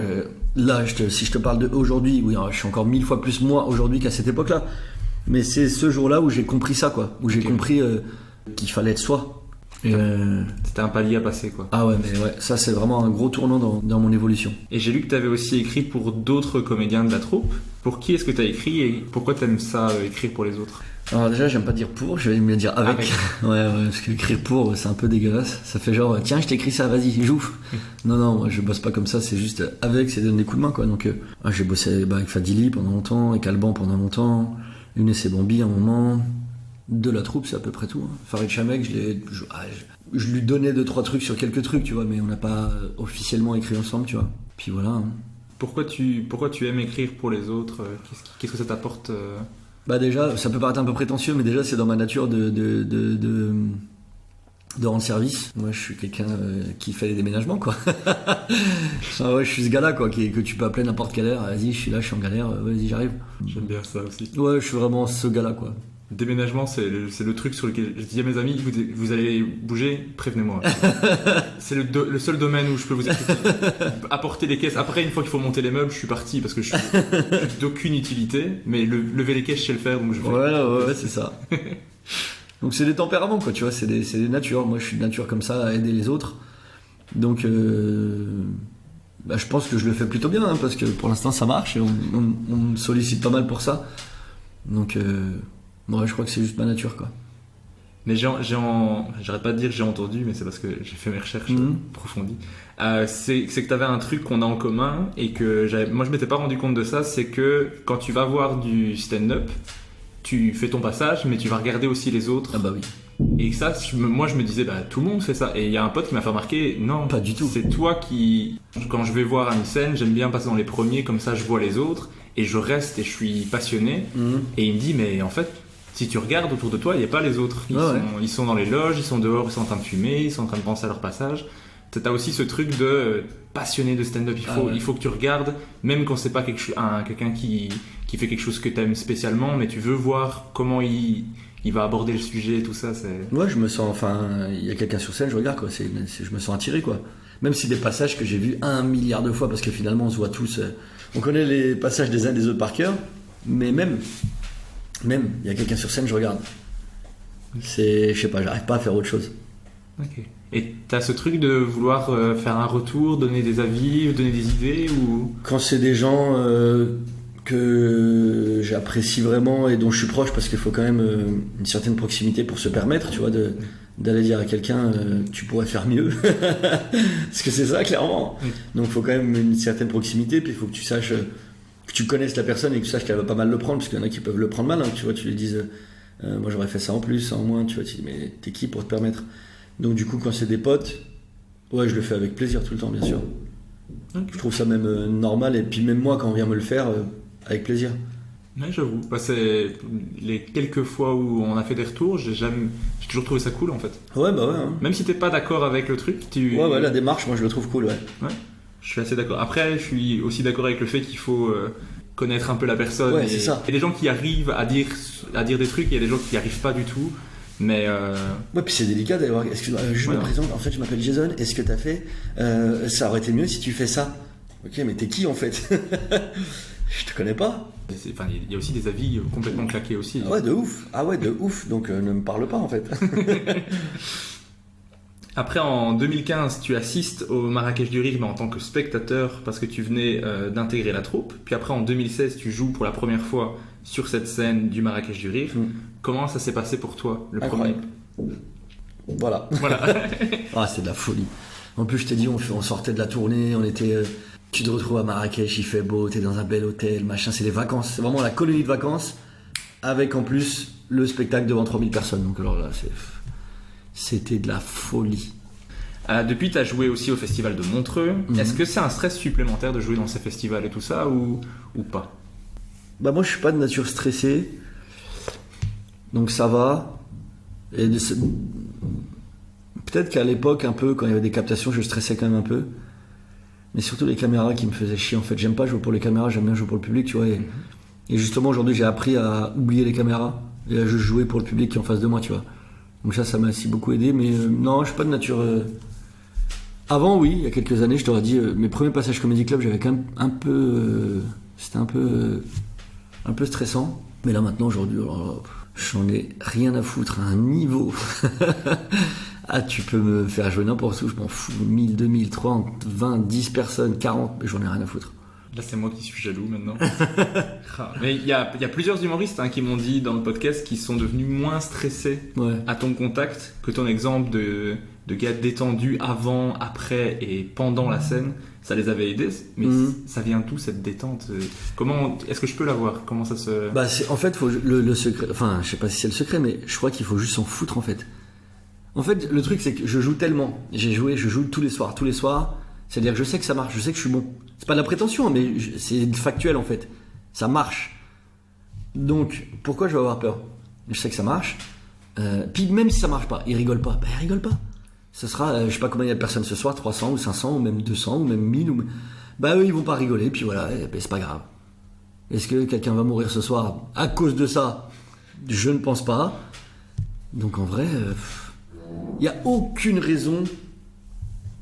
là si je te parle d'aujourd'hui, oui, je suis encore 1000 fois plus moi aujourd'hui qu'à cette époque-là. Mais c'est ce jour-là où j'ai compris ça, quoi. Où j'ai compris qu'il fallait être soi. Et C'était un palier à passer, quoi. ah ouais, mais ouais, ça c'est vraiment un gros tournant dans mon évolution. Et j'ai lu que tu avais aussi écrit pour d'autres comédiens de la troupe. Pour qui est-ce que tu as écrit et pourquoi tu aimes ça, écrire pour les autres? Alors déjà, j'aime pas dire pour, je vais me dire avec. Ouais, parce qu'écrire pour, c'est un peu dégueulasse. Ça fait genre, tiens, je t'écris ça, vas-y, joue. Non, moi je bosse pas comme ça, c'est juste avec, c'est donner des coups de main, quoi. Donc j'ai bossé avec Fadili pendant longtemps, avec Alban pendant longtemps, Younes et Bambi à un moment. De la troupe, c'est à peu près tout. Farid Chamek, je lui donnais 2-3 trucs sur quelques trucs, tu vois, mais on n'a pas officiellement écrit ensemble, tu vois. Puis voilà. Hein. Pourquoi tu aimes écrire pour les autres? Qu'est-ce que ça t'apporte? Bah déjà, ça peut paraître un peu prétentieux, mais déjà c'est dans ma nature de rendre service. Moi, je suis quelqu'un qui fait les déménagements, quoi. Enfin, ouais, je suis ce gars-là, quoi, que tu peux appeler n'importe quelle heure. Vas-y, je suis là, je suis en galère, vas-y, j'arrive. J'aime bien ça aussi. Ouais, je suis vraiment ce gars-là, quoi. Déménagement, c'est le truc sur lequel je dis à mes amis, vous allez bouger, prévenez-moi. C'est le seul domaine où je peux vous expliquer. Apporter les caisses. Après, une fois qu'il faut monter les meubles, je suis parti parce que je suis d'aucune utilité. Mais lever les caisses, je sais le faire, donc je fais. Ouais, c'est ça. Donc c'est des tempéraments, quoi, tu vois, c'est des natures. Moi, je suis de nature comme ça, à aider les autres. Donc, je pense que je le fais plutôt bien, hein, parce que pour l'instant, ça marche et on me sollicite pas mal pour ça. Donc, moi, je crois que c'est juste ma nature, quoi. Mais j'arrête pas de dire j'ai entendu, mais c'est parce que j'ai fait mes recherches approfondies. C'est que tu avais un truc qu'on a en commun et que moi je m'étais pas rendu compte de ça, c'est que quand tu vas voir du stand-up, tu fais ton passage, mais tu vas regarder aussi les autres. Ah bah oui. Et ça, moi je me disais, tout le monde fait ça. Et il y a un pote qui m'a fait remarquer, non, pas du tout. C'est toi qui, quand je vais voir une scène, j'aime bien passer dans les premiers, comme ça je vois les autres, et je reste et je suis passionné. Et il me dit, mais en fait, si tu regardes autour de toi, il n'y a pas les autres. Ils sont dans les loges, ils sont dehors, ils sont en train de fumer, ils sont en train de penser à leur passage. T'as aussi ce truc de passionné de stand-up. Il faut que tu regardes, même quand c'est pas quelqu'un qui fait quelque chose que t'aimes spécialement, mais tu veux voir comment il va aborder le sujet, tout ça. Moi, je me sens, il y a quelqu'un sur scène, je regarde, quoi. Je me sens attiré, quoi. Même si des passages que j'ai vus 1 milliard de fois, parce que finalement, on se voit tous. On connaît les passages des uns des autres par cœur, mais même, il y a quelqu'un sur scène, je regarde. Je sais pas, j'arrive pas à faire autre chose. Ok. Et t'as ce truc de vouloir faire un retour, donner des avis, donner des idées ou... Quand c'est des gens que j'apprécie vraiment et dont je suis proche, parce qu'il faut quand même une certaine proximité pour se permettre, tu vois, d'aller dire à quelqu'un tu pourrais faire mieux. Parce que c'est ça, clairement. Donc il faut quand même une certaine proximité, puis il faut que tu saches... que tu connaisses la personne et que tu saches qu'elle va pas mal le prendre, parce qu'il y en a qui peuvent le prendre mal, hein, tu vois, tu lui dises moi j'aurais fait ça en plus, ça en moins, tu vois, tu dis mais t'es qui pour te permettre? Donc du coup quand c'est des potes, ouais, je le fais avec plaisir tout le temps, bien sûr. Okay. Je trouve ça même normal, et puis même moi quand on vient me le faire, avec plaisir. Ouais, j'avoue, c'est les quelques fois où on a fait des retours, j'ai toujours trouvé ça cool en fait. Ouais, bah ouais. Hein. Même si t'es pas d'accord avec le truc, Ouais, la démarche, moi je le trouve cool, ouais. Ouais. Je suis assez d'accord. Après, je suis aussi d'accord avec le fait qu'il faut connaître un peu la personne. Ouais, c'est ça. Il y a des gens qui arrivent à dire des trucs, il y a des gens qui n'y arrivent pas du tout. Mais ouais, puis c'est délicat d'avoir. Excuse-moi, je me présente. En fait, je m'appelle Jason. Est-ce que t'as fait ça aurait été mieux si tu fais ça. Ok, mais t'es qui en fait? Je te connais pas. Il y a aussi des avis complètement claqués aussi. Ah ouais, de ouf. Donc ne me parle pas en fait. Après, en 2015, tu assistes au Marrakech du Rire, mais en tant que spectateur, parce que tu venais d'intégrer la troupe. Puis après, en 2016, tu joues pour la première fois sur cette scène du Marrakech du Rire. Comment ça s'est passé pour toi, le premier? Voilà. Ah, c'est de la folie. En plus, je t'ai dit, on sortait de la tournée, on était... tu te retrouves à Marrakech, il fait beau, t'es dans un bel hôtel, machin, c'est les vacances. C'est vraiment la colonie de vacances, avec en plus le spectacle devant 3000 personnes. Donc alors là, c'était de la folie. Depuis, tu as joué aussi au festival de Montreux. Est-ce que c'est un stress supplémentaire de jouer dans ces festivals et tout ça ou pas? Bah moi, je suis pas de nature stressée. Donc ça va. Et peut-être qu'à l'époque, un peu, quand il y avait des captations, je stressais quand même un peu. Mais surtout les caméras qui me faisaient chier. En fait, j'aime pas jouer pour les caméras, j'aime bien jouer pour le public, tu vois. Et justement, aujourd'hui, j'ai appris à oublier les caméras et à juste jouer pour le public qui est en face de moi, tu vois. Donc ça m'a aussi beaucoup aidé, mais non, je suis pas de nature... Avant, oui, il y a quelques années, je t'aurais dit, mes premiers passages Comedy Club, j'avais quand même un peu... c'était un peu stressant. Mais là, maintenant, aujourd'hui, j'en ai rien à foutre à un niveau Ah, tu peux me faire jouer n'importe où, je m'en fous. 1000, 2000, 30, 20, 10 personnes, 40, mais j'en ai rien à foutre. Là, c'est moi qui suis jaloux maintenant. Mais il y a plusieurs humoristes qui m'ont dit dans le podcast qu'ils sont devenus moins stressés à ton contact que ton exemple de gars détendus avant, après et pendant la scène. Ça les avait aidés, mais ça vient d'où cette détente? Comment est-ce que je peux l'avoir? Comment ça se... Bah, en fait, faut le secret. Enfin, je sais pas si c'est le secret, mais je crois qu'il faut juste s'en foutre en fait. En fait, le truc c'est que je joue tellement. Je joue tous les soirs. C'est-à-dire que je sais que ça marche, je sais que je suis bon. C'est pas de la prétention, mais c'est factuel en fait. Ça marche. Donc, pourquoi je vais avoir peur? Je sais que ça marche. Puis même si ça marche pas, ils rigolent pas. Bah, ils rigolent pas. Ce sera, je sais pas combien il y a de personnes ce soir, 300 ou 500 ou même 200 ou même 1000. Bah, eux, ils vont pas rigoler, puis voilà, c'est pas grave. Est-ce que quelqu'un va mourir ce soir à cause de ça? Je ne pense pas. Donc en vrai, il n'y a aucune raison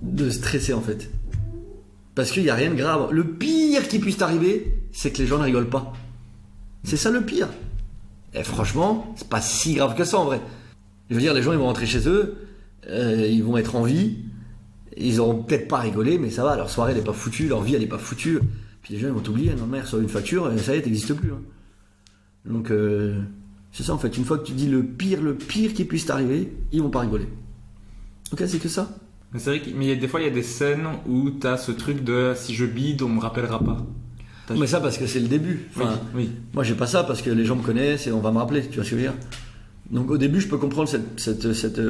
de stresser en fait. Parce qu'il n'y a rien de grave. Le pire qui puisse t'arriver, c'est que les gens ne rigolent pas. C'est ça le pire. Et franchement, c'est pas si grave que ça en vrai. Je veux dire, les gens ils vont rentrer chez eux, ils vont être en vie, ils auront peut-être pas rigolé, mais ça va, leur soirée elle est pas foutue, leur vie elle est pas foutue. Puis les gens ils vont t'oublier, non mais ils reçoivent une facture, et ça y est, t'existes plus. Hein. Donc c'est ça en fait, une fois que tu dis le pire qui puisse t'arriver, ils vont pas rigoler. Ok, c'est que ça. Mais c'est vrai mais des fois il y a des scènes où t'as ce truc de si je bide on me rappellera pas. Mais ça parce que c'est le début. Enfin, oui. Moi j'ai pas ça parce que les gens me connaissent et on va me rappeler, tu vois ce que je veux dire. Donc au début je peux comprendre cette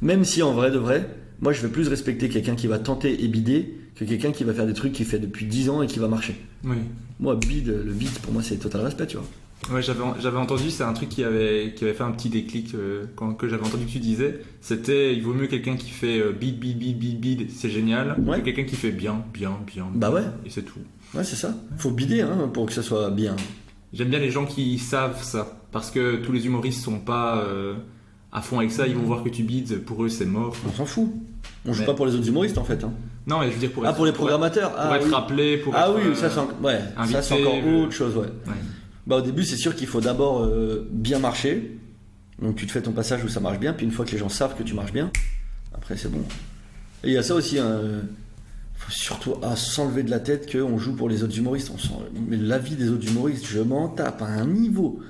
même si en vrai de vrai, moi je vais plus respecter quelqu'un qui va tenter et bider que quelqu'un qui va faire des trucs qu'il fait depuis 10 ans et qui va marcher. Oui. Moi le bide pour moi c'est total respect, tu vois. Ouais, j'avais entendu, c'est un truc qui avait fait un petit déclic que j'avais entendu que tu disais. C'était il vaut mieux quelqu'un qui fait bide, c'est génial, que quelqu'un qui fait bien. Bah ouais. Et c'est tout. Ouais, c'est ça. Faut bider pour que ça soit bien. J'aime bien les gens qui savent ça, parce que tous les humoristes sont pas à fond avec ça. Ils vont voir que tu bides, pour eux c'est mort. On s'en fout. On joue pas pour les autres humoristes en fait. Hein. Non, mais je veux dire pour les programmateurs. Pour être rappelé, pour être oui, ça c'est encore autre chose, ouais. Bah au début c'est sûr qu'il faut d'abord bien marcher. Donc tu te fais ton passage où ça marche bien, puis une fois que les gens savent que tu marches bien, après c'est bon. Et il y a ça aussi, faut surtout s'enlever de la tête qu'on joue pour les autres humoristes. Mais la vie des autres humoristes, je m'en tape à un niveau.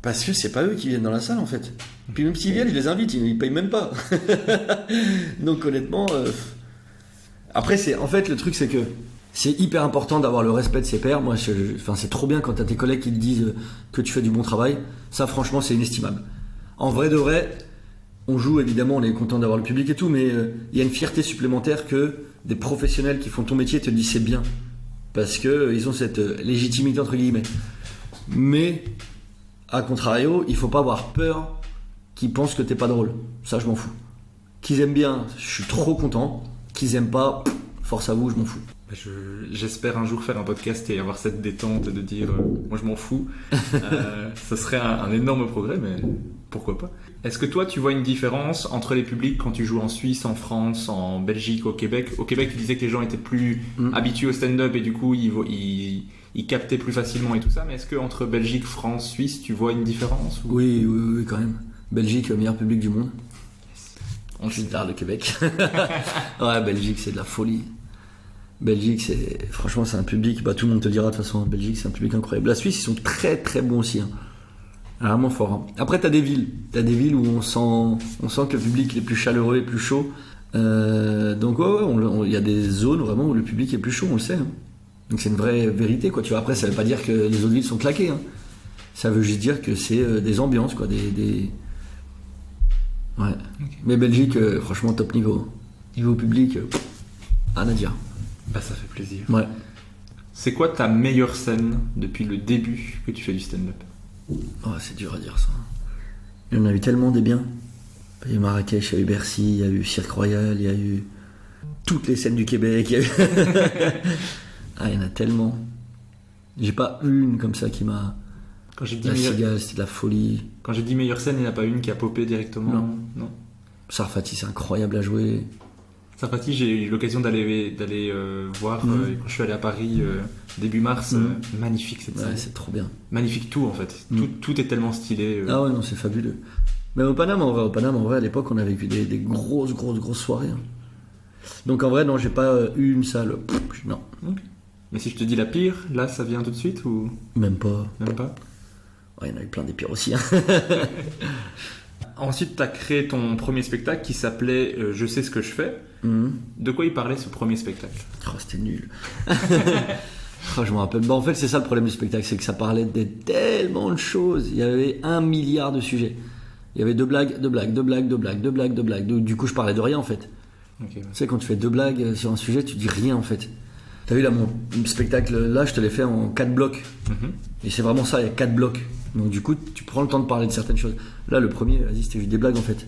Parce que c'est pas eux qui viennent dans la salle en fait. Puis même s'ils viennent, je les invite, ils payent même pas. Donc honnêtement, après en fait le truc c'est que c'est hyper important d'avoir le respect de ses pairs. Moi, c'est trop bien quand t'as tes collègues qui te disent que tu fais du bon travail. Ça, franchement, c'est inestimable. En vrai de vrai, on joue évidemment, on est content d'avoir le public et tout, mais il y a une fierté supplémentaire que des professionnels qui font ton métier te disent c'est bien, parce que ils ont cette légitimité entre guillemets. Mais à contrario, il faut pas avoir peur qu'ils pensent que t'es pas drôle. Ça, je m'en fous. Qu'ils aiment bien, je suis trop content. Qu'ils aiment pas, force à vous, je m'en fous. J'espère un jour faire un podcast et avoir cette détente de dire moi je m'en fous. Ça serait un énorme progrès, mais pourquoi pas. Est-ce que toi tu vois une différence entre les publics quand tu joues en Suisse, en France, en Belgique, au Québec? Au Québec tu disais que les gens étaient plus habitués au stand-up et du coup ils captaient plus facilement et tout ça, mais est-ce que entre Belgique, France, Suisse tu vois une différence ou... oui quand même. Belgique, le meilleur public du monde. Ensuite le Québec. Ouais, Belgique c'est de la folie. Belgique, franchement, c'est un public, tout le monde te le dira de toute façon, Belgique, c'est un public incroyable. La Suisse, ils sont très très bons aussi. Hein. Vraiment fort. Hein. Après, t'as des villes où on sent que le public est plus chaleureux et plus chaud. Donc, il y a des zones vraiment où le public est plus chaud, on le sait. Hein. Donc, c'est une vraie vérité, quoi. Tu vois, après, ça veut pas dire que les autres villes sont claquées. Hein. Ça veut juste dire que c'est des ambiances, quoi. Ouais. Okay. Mais Belgique, franchement, top niveau. Niveau public, rien à dire. Bah ça fait plaisir. Ouais. C'est quoi ta meilleure scène depuis le début que tu fais du stand-up? Oh, c'est dur à dire ça. Il y en a eu tellement des biens. Il y a eu Marrakech, il y a eu Bercy, il y a eu Cirque Royal, il y a eu toutes les scènes du Québec. Il y en a tellement. J'ai pas une comme ça qui m'a... Quand j'ai dit la Cigale, c'était de la folie. Quand j'ai dit meilleure scène, il n'y en a pas une qui a popé directement? Non. Sarfati, c'est incroyable à jouer. Sarfati, j'ai eu l'occasion d'aller voir quand je suis allé à Paris début mars. Magnifique cette scène. Ouais, c'est trop bien. Magnifique tout en fait. Tout est tellement stylé. Ah ouais, non, c'est fabuleux. Mais au Paname, en vrai, à l'époque, on a vécu des grosses soirées. Hein. Donc en vrai, non, j'ai pas eu une salle. Non. Okay. Mais si je te dis la pire, là, ça vient tout de suite ou Même pas. Même pas. Ouais, il y en a eu plein des pires aussi. Hein. Ensuite, tu as créé ton premier spectacle qui s'appelait Je sais ce que je fais. De quoi il parlait ce premier spectacle? Oh, c'était nul. Oh, je me rappelle. Bah, en fait, c'est ça le problème du spectacle, c'est que ça parlait de tellement de choses. Il y avait 1 milliard de sujets. Il y avait 2 blagues. Du coup, je parlais de rien en fait. Okay, ouais. Tu sais, quand tu fais 2 blagues sur un sujet, tu dis rien en fait. T'as vu là, mon spectacle, là, je te l'ai fait en 4 blocs. Et c'est vraiment ça, il y a 4 blocs. Donc du coup, tu prends le temps de parler de certaines choses. Là, le premier, vas-y, c'était juste des blagues en fait.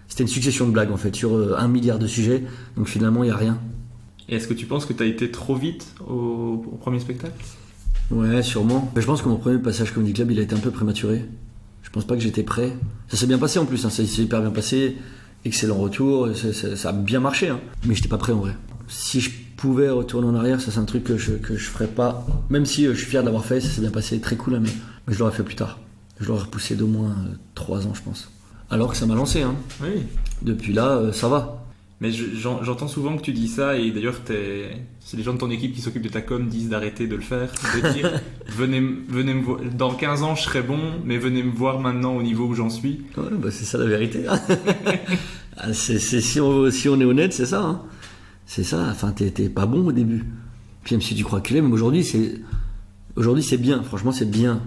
C'était une succession de blagues en fait, sur 1 milliard de sujets. Donc finalement, il n'y a rien. Et est-ce que tu penses que tu as été trop vite au premier spectacle? Ouais, sûrement. Mais je pense que mon premier passage Comedy Club, il a été un peu prématuré. Je pense pas que j'étais prêt. Ça s'est bien passé en plus, hein. Ça s'est hyper bien passé. Excellent retour, ça a bien marché. Hein. Mais j'étais pas prêt en vrai. Si je pouvais retourner en arrière, ça c'est un truc que je ferais pas. Même si je suis fier de l'avoir fait, ça s'est bien passé, très cool, hein, mais je l'aurais fait plus tard. Je l'aurais repoussé d'au moins 3 ans, je pense. Alors que ça m'a lancé. Hein. Oui. Depuis là, ça va. Mais j'entends souvent que tu dis ça, et d'ailleurs c'est les gens de ton équipe qui s'occupent de ta com disent d'arrêter de le faire, de dire venez me voir, dans 15 ans je serai bon, mais venez me voir maintenant au niveau où j'en suis. Ouais, bah c'est ça la vérité. Hein. Si on est honnête, c'est ça. Hein. C'est ça, enfin t'es pas bon au début. Puis même si tu crois que tu l'es, même aujourd'hui c'est bien, franchement c'est bien.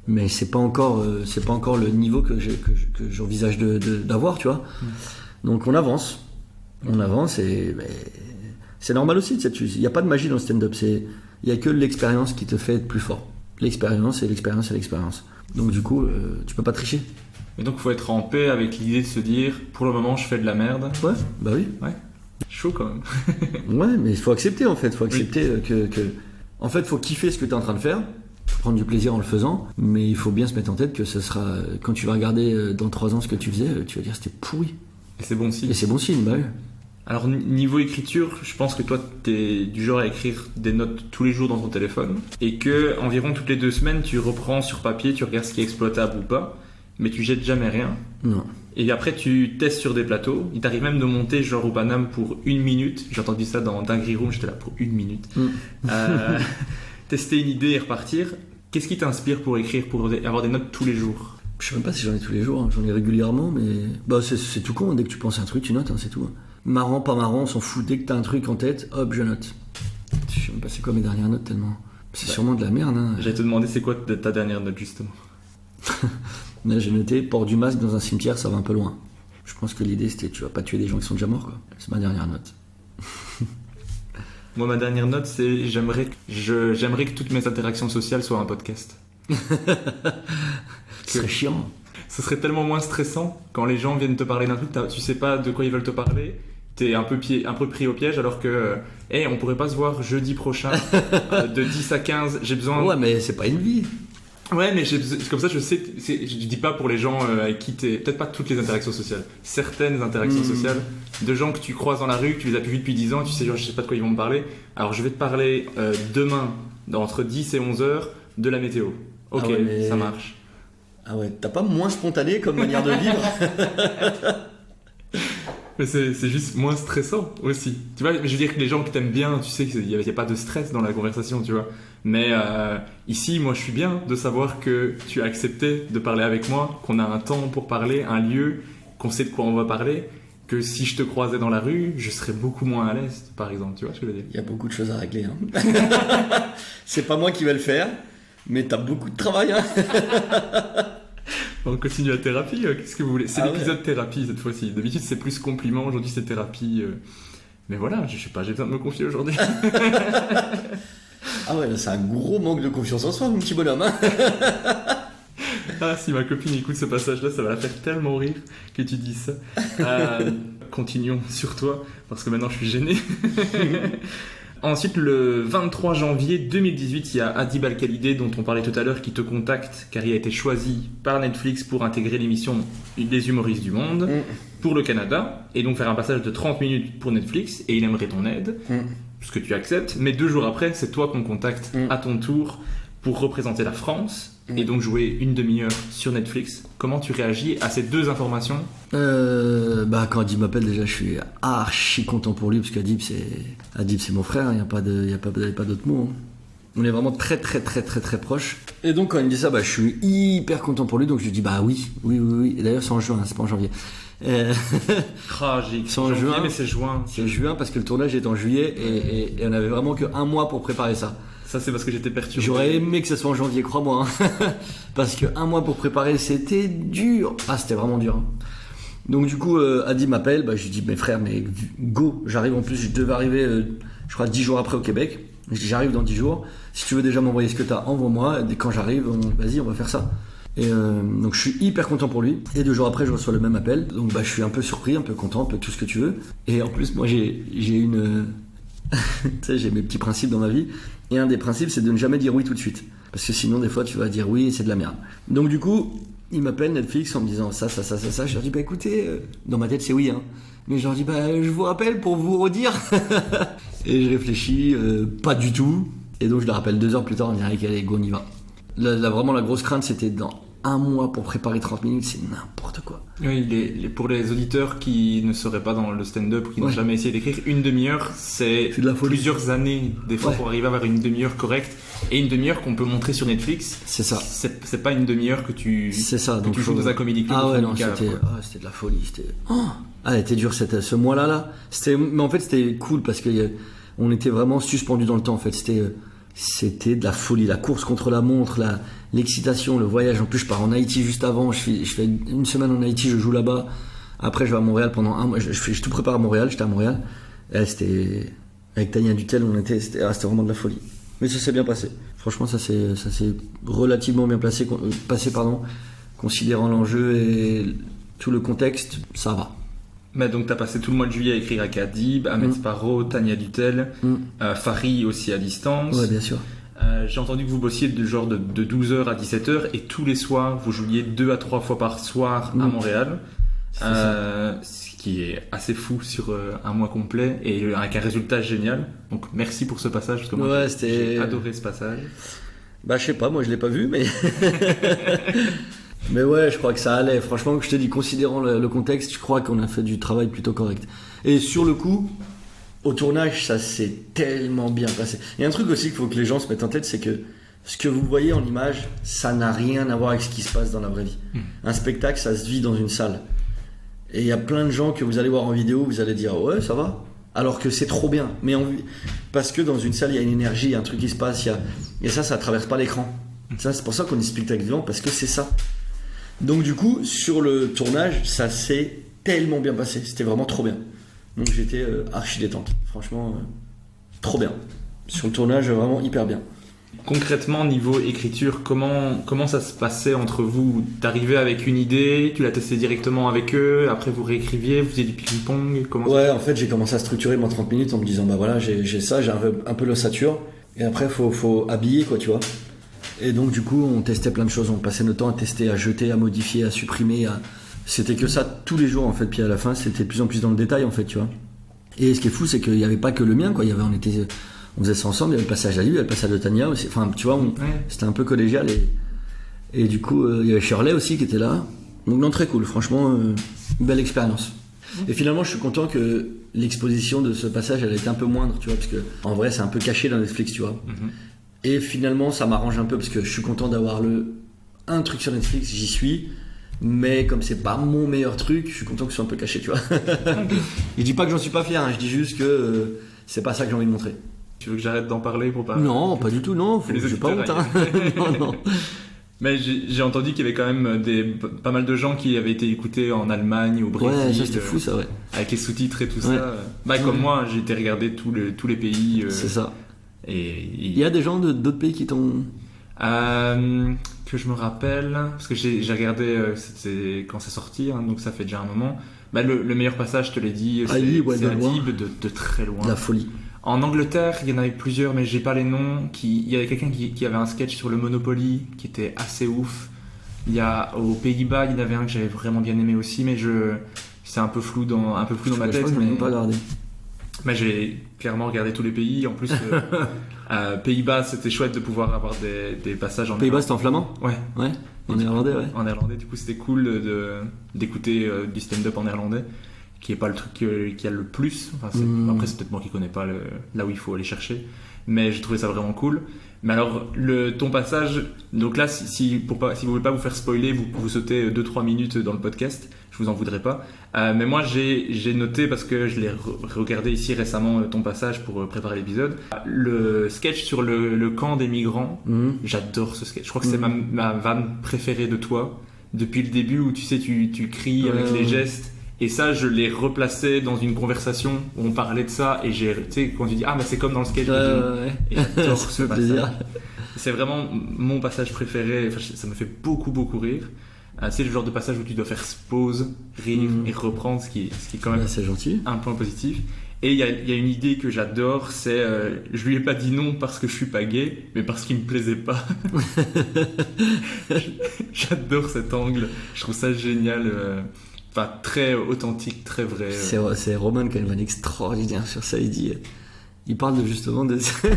Mais c'est pas encore le niveau que j'envisage d'avoir, tu vois. Donc on avance et c'est normal aussi. Il n'y a pas de magie dans le stand-up. Il n'y a que l'expérience qui te fait être plus fort. L'expérience. Donc du coup, tu peux pas tricher. Et donc il faut être en paix avec l'idée de se dire pour le moment je fais de la merde. Ouais, bah oui. Ouais. Chaud quand même. Ouais, mais il faut accepter en fait. Il faut accepter que. En fait, il faut kiffer ce que tu es en train de faire. Prendre du plaisir en le faisant, mais il faut bien se mettre en tête que ce sera, quand tu vas regarder dans 3 ans ce que tu faisais, tu vas dire c'était pourri. Et c'est bon signe. Et c'est bon signe, bah oui. Alors niveau écriture, je pense que toi t'es du genre à écrire des notes tous les jours dans ton téléphone et que environ toutes les 2 semaines tu reprends sur papier, tu regardes ce qui est exploitable ou pas, mais tu jettes jamais rien. Non. Et après tu testes sur des plateaux, il t'arrive même de monter genre au Paname pour 1 minute, j'ai entendu ça dans Dinguery Room, j'étais là pour 1 minute. Tester une idée et repartir. Qu'est-ce qui t'inspire pour écrire, pour avoir des notes tous les jours? Je sais même pas si j'en ai tous les jours, hein. J'en ai régulièrement, mais bah c'est tout con, dès que tu penses à un truc, tu notes, hein, c'est tout. Marrant, pas marrant, on s'en fout, dès que t'as un truc en tête, hop, je note. Je sais même pas c'est quoi mes dernières notes tellement. C'est sûrement de la merde. Hein. J'allais te demander c'est quoi ta dernière note justement. Là j'ai noté, port du masque dans un cimetière, ça va un peu loin. Je pense que l'idée c'était tu vas pas tuer des gens qui sont déjà morts, quoi. C'est ma dernière note. Moi, ma dernière note, c'est j'aimerais que toutes mes interactions sociales soient un podcast. Ce serait chiant. Ce serait tellement moins stressant quand les gens viennent te parler d'un truc, tu sais pas de quoi ils veulent te parler, t'es un peu pris au piège alors que on pourrait pas se voir jeudi prochain de 10 à 15, j'ai besoin... Ouais, mais c'est pas une vie. Ouais, mais comme ça je sais, je dis pas pour les gens avec qui t'es, peut-être pas toutes les interactions sociales, certaines interactions sociales, de gens que tu croises dans la rue, que tu les as plus vus depuis 10 ans, tu sais genre je sais pas de quoi ils vont me parler, alors je vais te parler demain, entre 10 et 11 heures, de la météo. Ok, mais... ça marche. Ah ouais, t'as pas moins spontané comme manière de vivre? Mais c'est juste moins stressant aussi. Tu vois, je veux dire que les gens qui t'aiment bien, tu sais qu'il n'y a pas de stress dans la conversation, tu vois. Mais ici, moi, je suis bien de savoir que tu as accepté de parler avec moi, qu'on a un temps pour parler, un lieu, qu'on sait de quoi on va parler, que si je te croisais dans la rue, je serais beaucoup moins à l'aise, par exemple. Tu vois ce que je veux dire? Il y a beaucoup de choses à régler. Hein. C'est pas moi qui vais le faire, mais t'as beaucoup de travail. Hein. On continue la thérapie, qu'est-ce que vous voulez? C'est l'épisode thérapie cette fois-ci. D'habitude c'est plus compliment, aujourd'hui c'est thérapie. Mais voilà, je sais pas, j'ai besoin de me confier aujourd'hui. Ah ouais, là, c'est un gros manque de confiance en soi, mon petit bonhomme. Hein. Ah, si ma copine écoute ce passage-là, ça va la faire tellement rire que tu dis ça. Continuons sur toi, parce que maintenant je suis gêné. Ensuite, le 23 janvier 2018, il y a Adib Al-Khalidé, dont on parlait tout à l'heure, qui te contacte car il a été choisi par Netflix pour intégrer l'émission des humoristes du monde pour le Canada et donc faire un passage de 30 minutes pour Netflix et il aimerait ton aide, ce que tu acceptes. Mais 2 jours après, c'est toi qu'on contacte à ton tour pour représenter la France et donc jouer une demi-heure sur Netflix. Comment tu réagis à ces deux informations? Quand Adib m'appelle, déjà, je suis archi content pour lui, parce qu'Adib, c'est mon frère, il n'y a pas d'autre mot. Hein. On est vraiment très, très, très, très, très proches. Et donc, quand il me dit ça, je suis hyper content pour lui, donc je lui dis, oui. Et d'ailleurs, c'est en juin, c'est pas en janvier. Tragique. C'est en juin, mais c'est juin. C'est juin, parce que le tournage est en juillet, et on avait vraiment qu'un mois pour préparer ça. Ça, c'est parce que j'étais perturbé. J'aurais aimé que ce soit en janvier, crois-moi. Hein. Parce qu'un mois pour préparer, c'était dur. Ah, c'était vraiment dur. Hein. Donc, du coup, Adi m'appelle. Je lui dis, mes frères, mais go. J'arrive en plus, je devais arriver, je crois, 10 jours après au Québec. Je dis, j'arrive dans 10 jours. Si tu veux déjà m'envoyer ce que t'as, envoie-moi. Et quand j'arrive, vas-y, on va faire ça. Et donc, je suis hyper content pour lui. Et 2 jours après, je reçois le même appel. Donc, je suis un peu surpris, un peu content, un peu tout ce que tu veux. Et en plus, moi, j'ai une... tu sais, j'ai mes petits principes dans ma vie. Et un des principes, c'est de ne jamais dire oui tout de suite. Parce que sinon, des fois, tu vas dire oui et c'est de la merde. Donc, du coup, ils m'appellent Netflix en me disant ça. Je leur dis, écoutez, dans ma tête, c'est oui. Hein. Mais je leur dis, je vous rappelle pour vous redire. Et je réfléchis, pas du tout. Et donc, je leur rappelle 2 heures plus tard en disant, allez, go, on y va. Là, vraiment, la grosse crainte, c'était dans un mois pour préparer 30 minutes, c'est n'importe quoi. Oui, pour les auditeurs qui ne seraient pas dans le stand-up ou qui n'ont jamais essayé d'écrire, une demi-heure, c'est de la folie. Plusieurs années des fois pour arriver à avoir une demi-heure correcte. Et une demi-heure qu'on peut montrer sur Netflix. C'est ça. C'est pas une demi-heure que tu joues dans un comédie club. Ah ouais, non, c'était de la folie. Elle était dure ce mois-là. Là. Mais en fait, c'était cool parce qu'on était vraiment suspendus dans le temps. En fait, c'était de la folie. La course contre la montre, l'excitation, le voyage. En plus, je pars en Haïti juste avant. Je fais une semaine en Haïti, je joue là-bas. Après, je vais à Montréal pendant un mois. Je tout prépare à Montréal. J'étais à Montréal. Et c'était avec Tania Dutel, c'était vraiment de la folie. Mais ça s'est bien passé. Franchement, ça s'est relativement bien passé, considérant l'enjeu et tout le contexte, ça va. Mais donc, tu as passé tout le mois de juillet à écrire avec Adib, Ahmed Sparrow, Tania Dutel, Fari aussi à distance. Ouais, bien sûr. J'ai entendu que vous bossiez de 12h à 17h et tous les soirs, vous jouiez 2 à 3 fois par soir à Montréal. Ce qui est assez fou sur un mois complet et avec un résultat génial. Donc merci pour ce passage parce que moi j'ai adoré ce passage. Je sais pas, moi je l'ai pas vu mais mais ouais, je crois que ça allait. Franchement, je te dis, considérant le contexte, je crois qu'on a fait du travail plutôt correct. Et sur le coup, au tournage, ça s'est tellement bien passé. Il y a un truc aussi qu'il faut que les gens se mettent en tête, c'est que ce que vous voyez en image, ça n'a rien à voir avec ce qui se passe dans la vraie vie. Un spectacle, ça se vit dans une salle. Et il y a plein de gens que vous allez voir en vidéo, vous allez dire ouais, ça va. Alors que c'est trop bien. Mais parce que dans une salle, il y a une énergie, il y a un truc qui se passe. Et ça traverse pas l'écran. Ça, c'est pour ça qu'on dit spectacle vivant, parce que c'est ça. Donc du coup, sur le tournage, ça s'est tellement bien passé. C'était vraiment trop bien. Donc j'étais archi détente. Franchement, trop bien. Sur le tournage, vraiment hyper bien. Concrètement, niveau écriture, comment ça se passait entre vous? T'arrivais avec une idée, tu la testais directement avec eux, après vous réécriviez, vous faisiez du ping-pong? Ouais, en fait, j'ai commencé à structurer mon 30 minutes en me disant, voilà, j'ai ça, j'ai un peu l'ossature, et après, faut habiller, quoi, tu vois. Et donc, du coup, on testait plein de choses, on passait notre temps à tester, à jeter, à modifier, à supprimer, C'était que ça tous les jours, en fait, puis à la fin, c'était de plus en plus dans le détail, en fait, tu vois. Et ce qui est fou, c'est qu'il n'y avait pas que le mien, quoi, on faisait ça ensemble, il y avait le passage à lui, il y avait le passage de Tania aussi. Enfin, tu vois, c'était un peu collégial. Et du coup, il y avait Shirley aussi qui était là. Donc, non, très cool. Franchement, belle expérience. Et finalement, je suis content que l'exposition de ce passage, elle était un peu moindre, tu vois, parce que en vrai, c'est un peu caché dans Netflix, tu vois. Et finalement, ça m'arrange un peu parce que je suis content d'avoir un truc sur Netflix, j'y suis. Mais comme c'est pas mon meilleur truc, je suis content que ce soit un peu caché, tu vois. Je dis pas que j'en suis pas fier, hein, je dis juste que c'est pas ça que j'ai envie de montrer. Tu veux que j'arrête d'en parler pour pas... Non, pas du tout, non. J'ai pas honte. Hein. Non. Mais j'ai entendu qu'il y avait quand même pas mal de gens qui avaient été écoutés en Allemagne, au Brésil. Ouais, ça c'était fou, ça, ouais. Avec les sous-titres et tout ça. Comme moi, j'ai été regarder tous les pays. C'est ça. Et il y a des gens d'autres pays qui t'ont... que je me rappelle, parce que j'ai regardé c'était quand c'est sorti, hein, donc ça fait déjà un moment. Le meilleur passage, je te l'ai dit, c'est Adib de très loin. La folie. En Angleterre, il y en avait plusieurs, mais j'ai pas les noms. Il y avait quelqu'un qui avait un sketch sur le Monopoly qui était assez ouf. Aux Pays-Bas, il y en avait un que j'avais vraiment bien aimé aussi, mais c'est un peu flou dans ma tête. Je mais pas regardé. Mais j'ai clairement regardé tous les pays. En plus, Pays-Bas, c'était chouette de pouvoir avoir des passages en Pays-Bas, c'était en flamand? Ouais. Ouais. En néerlandais, ouais. En néerlandais, du coup, c'était cool d'écouter du stand-up en néerlandais, qui est pas le truc qui a le plus. Enfin, après, c'est peut-être moi qui connais pas là où il faut aller chercher. Mais j'ai trouvé ça vraiment cool. Mais alors, ton passage, donc là, si vous voulez pas vous faire spoiler, vous sautez 2-3 minutes dans le podcast, je vous en voudrais pas. Mais moi, j'ai noté, parce que je l'ai regardé ici récemment, ton passage pour préparer l'épisode, le sketch sur le camp des migrants. J'adore ce sketch. Je crois que c'est ma vanne préférée de toi, depuis le début, où tu sais, tu cries avec les gestes. Et ça, je l'ai replacé dans une conversation où on parlait de ça, et tu sais, quand tu dis mais c'est comme dans le sketch, et j'adore ce passage. C'est vraiment mon passage préféré. Enfin, ça me fait beaucoup rire. C'est le genre de passage où tu dois faire pause, rire et reprendre, ce qui est quand même c'est gentil. Un point positif. Et il y a une idée que j'adore, c'est je lui ai pas dit non parce que je suis pas gay, mais parce qu'il me plaisait pas. J'adore cet angle. Je trouve ça génial. Enfin, très authentique, très vrai. C'est Roman qui a une vanne extraordinaire sur ça. Il parle justement de ça.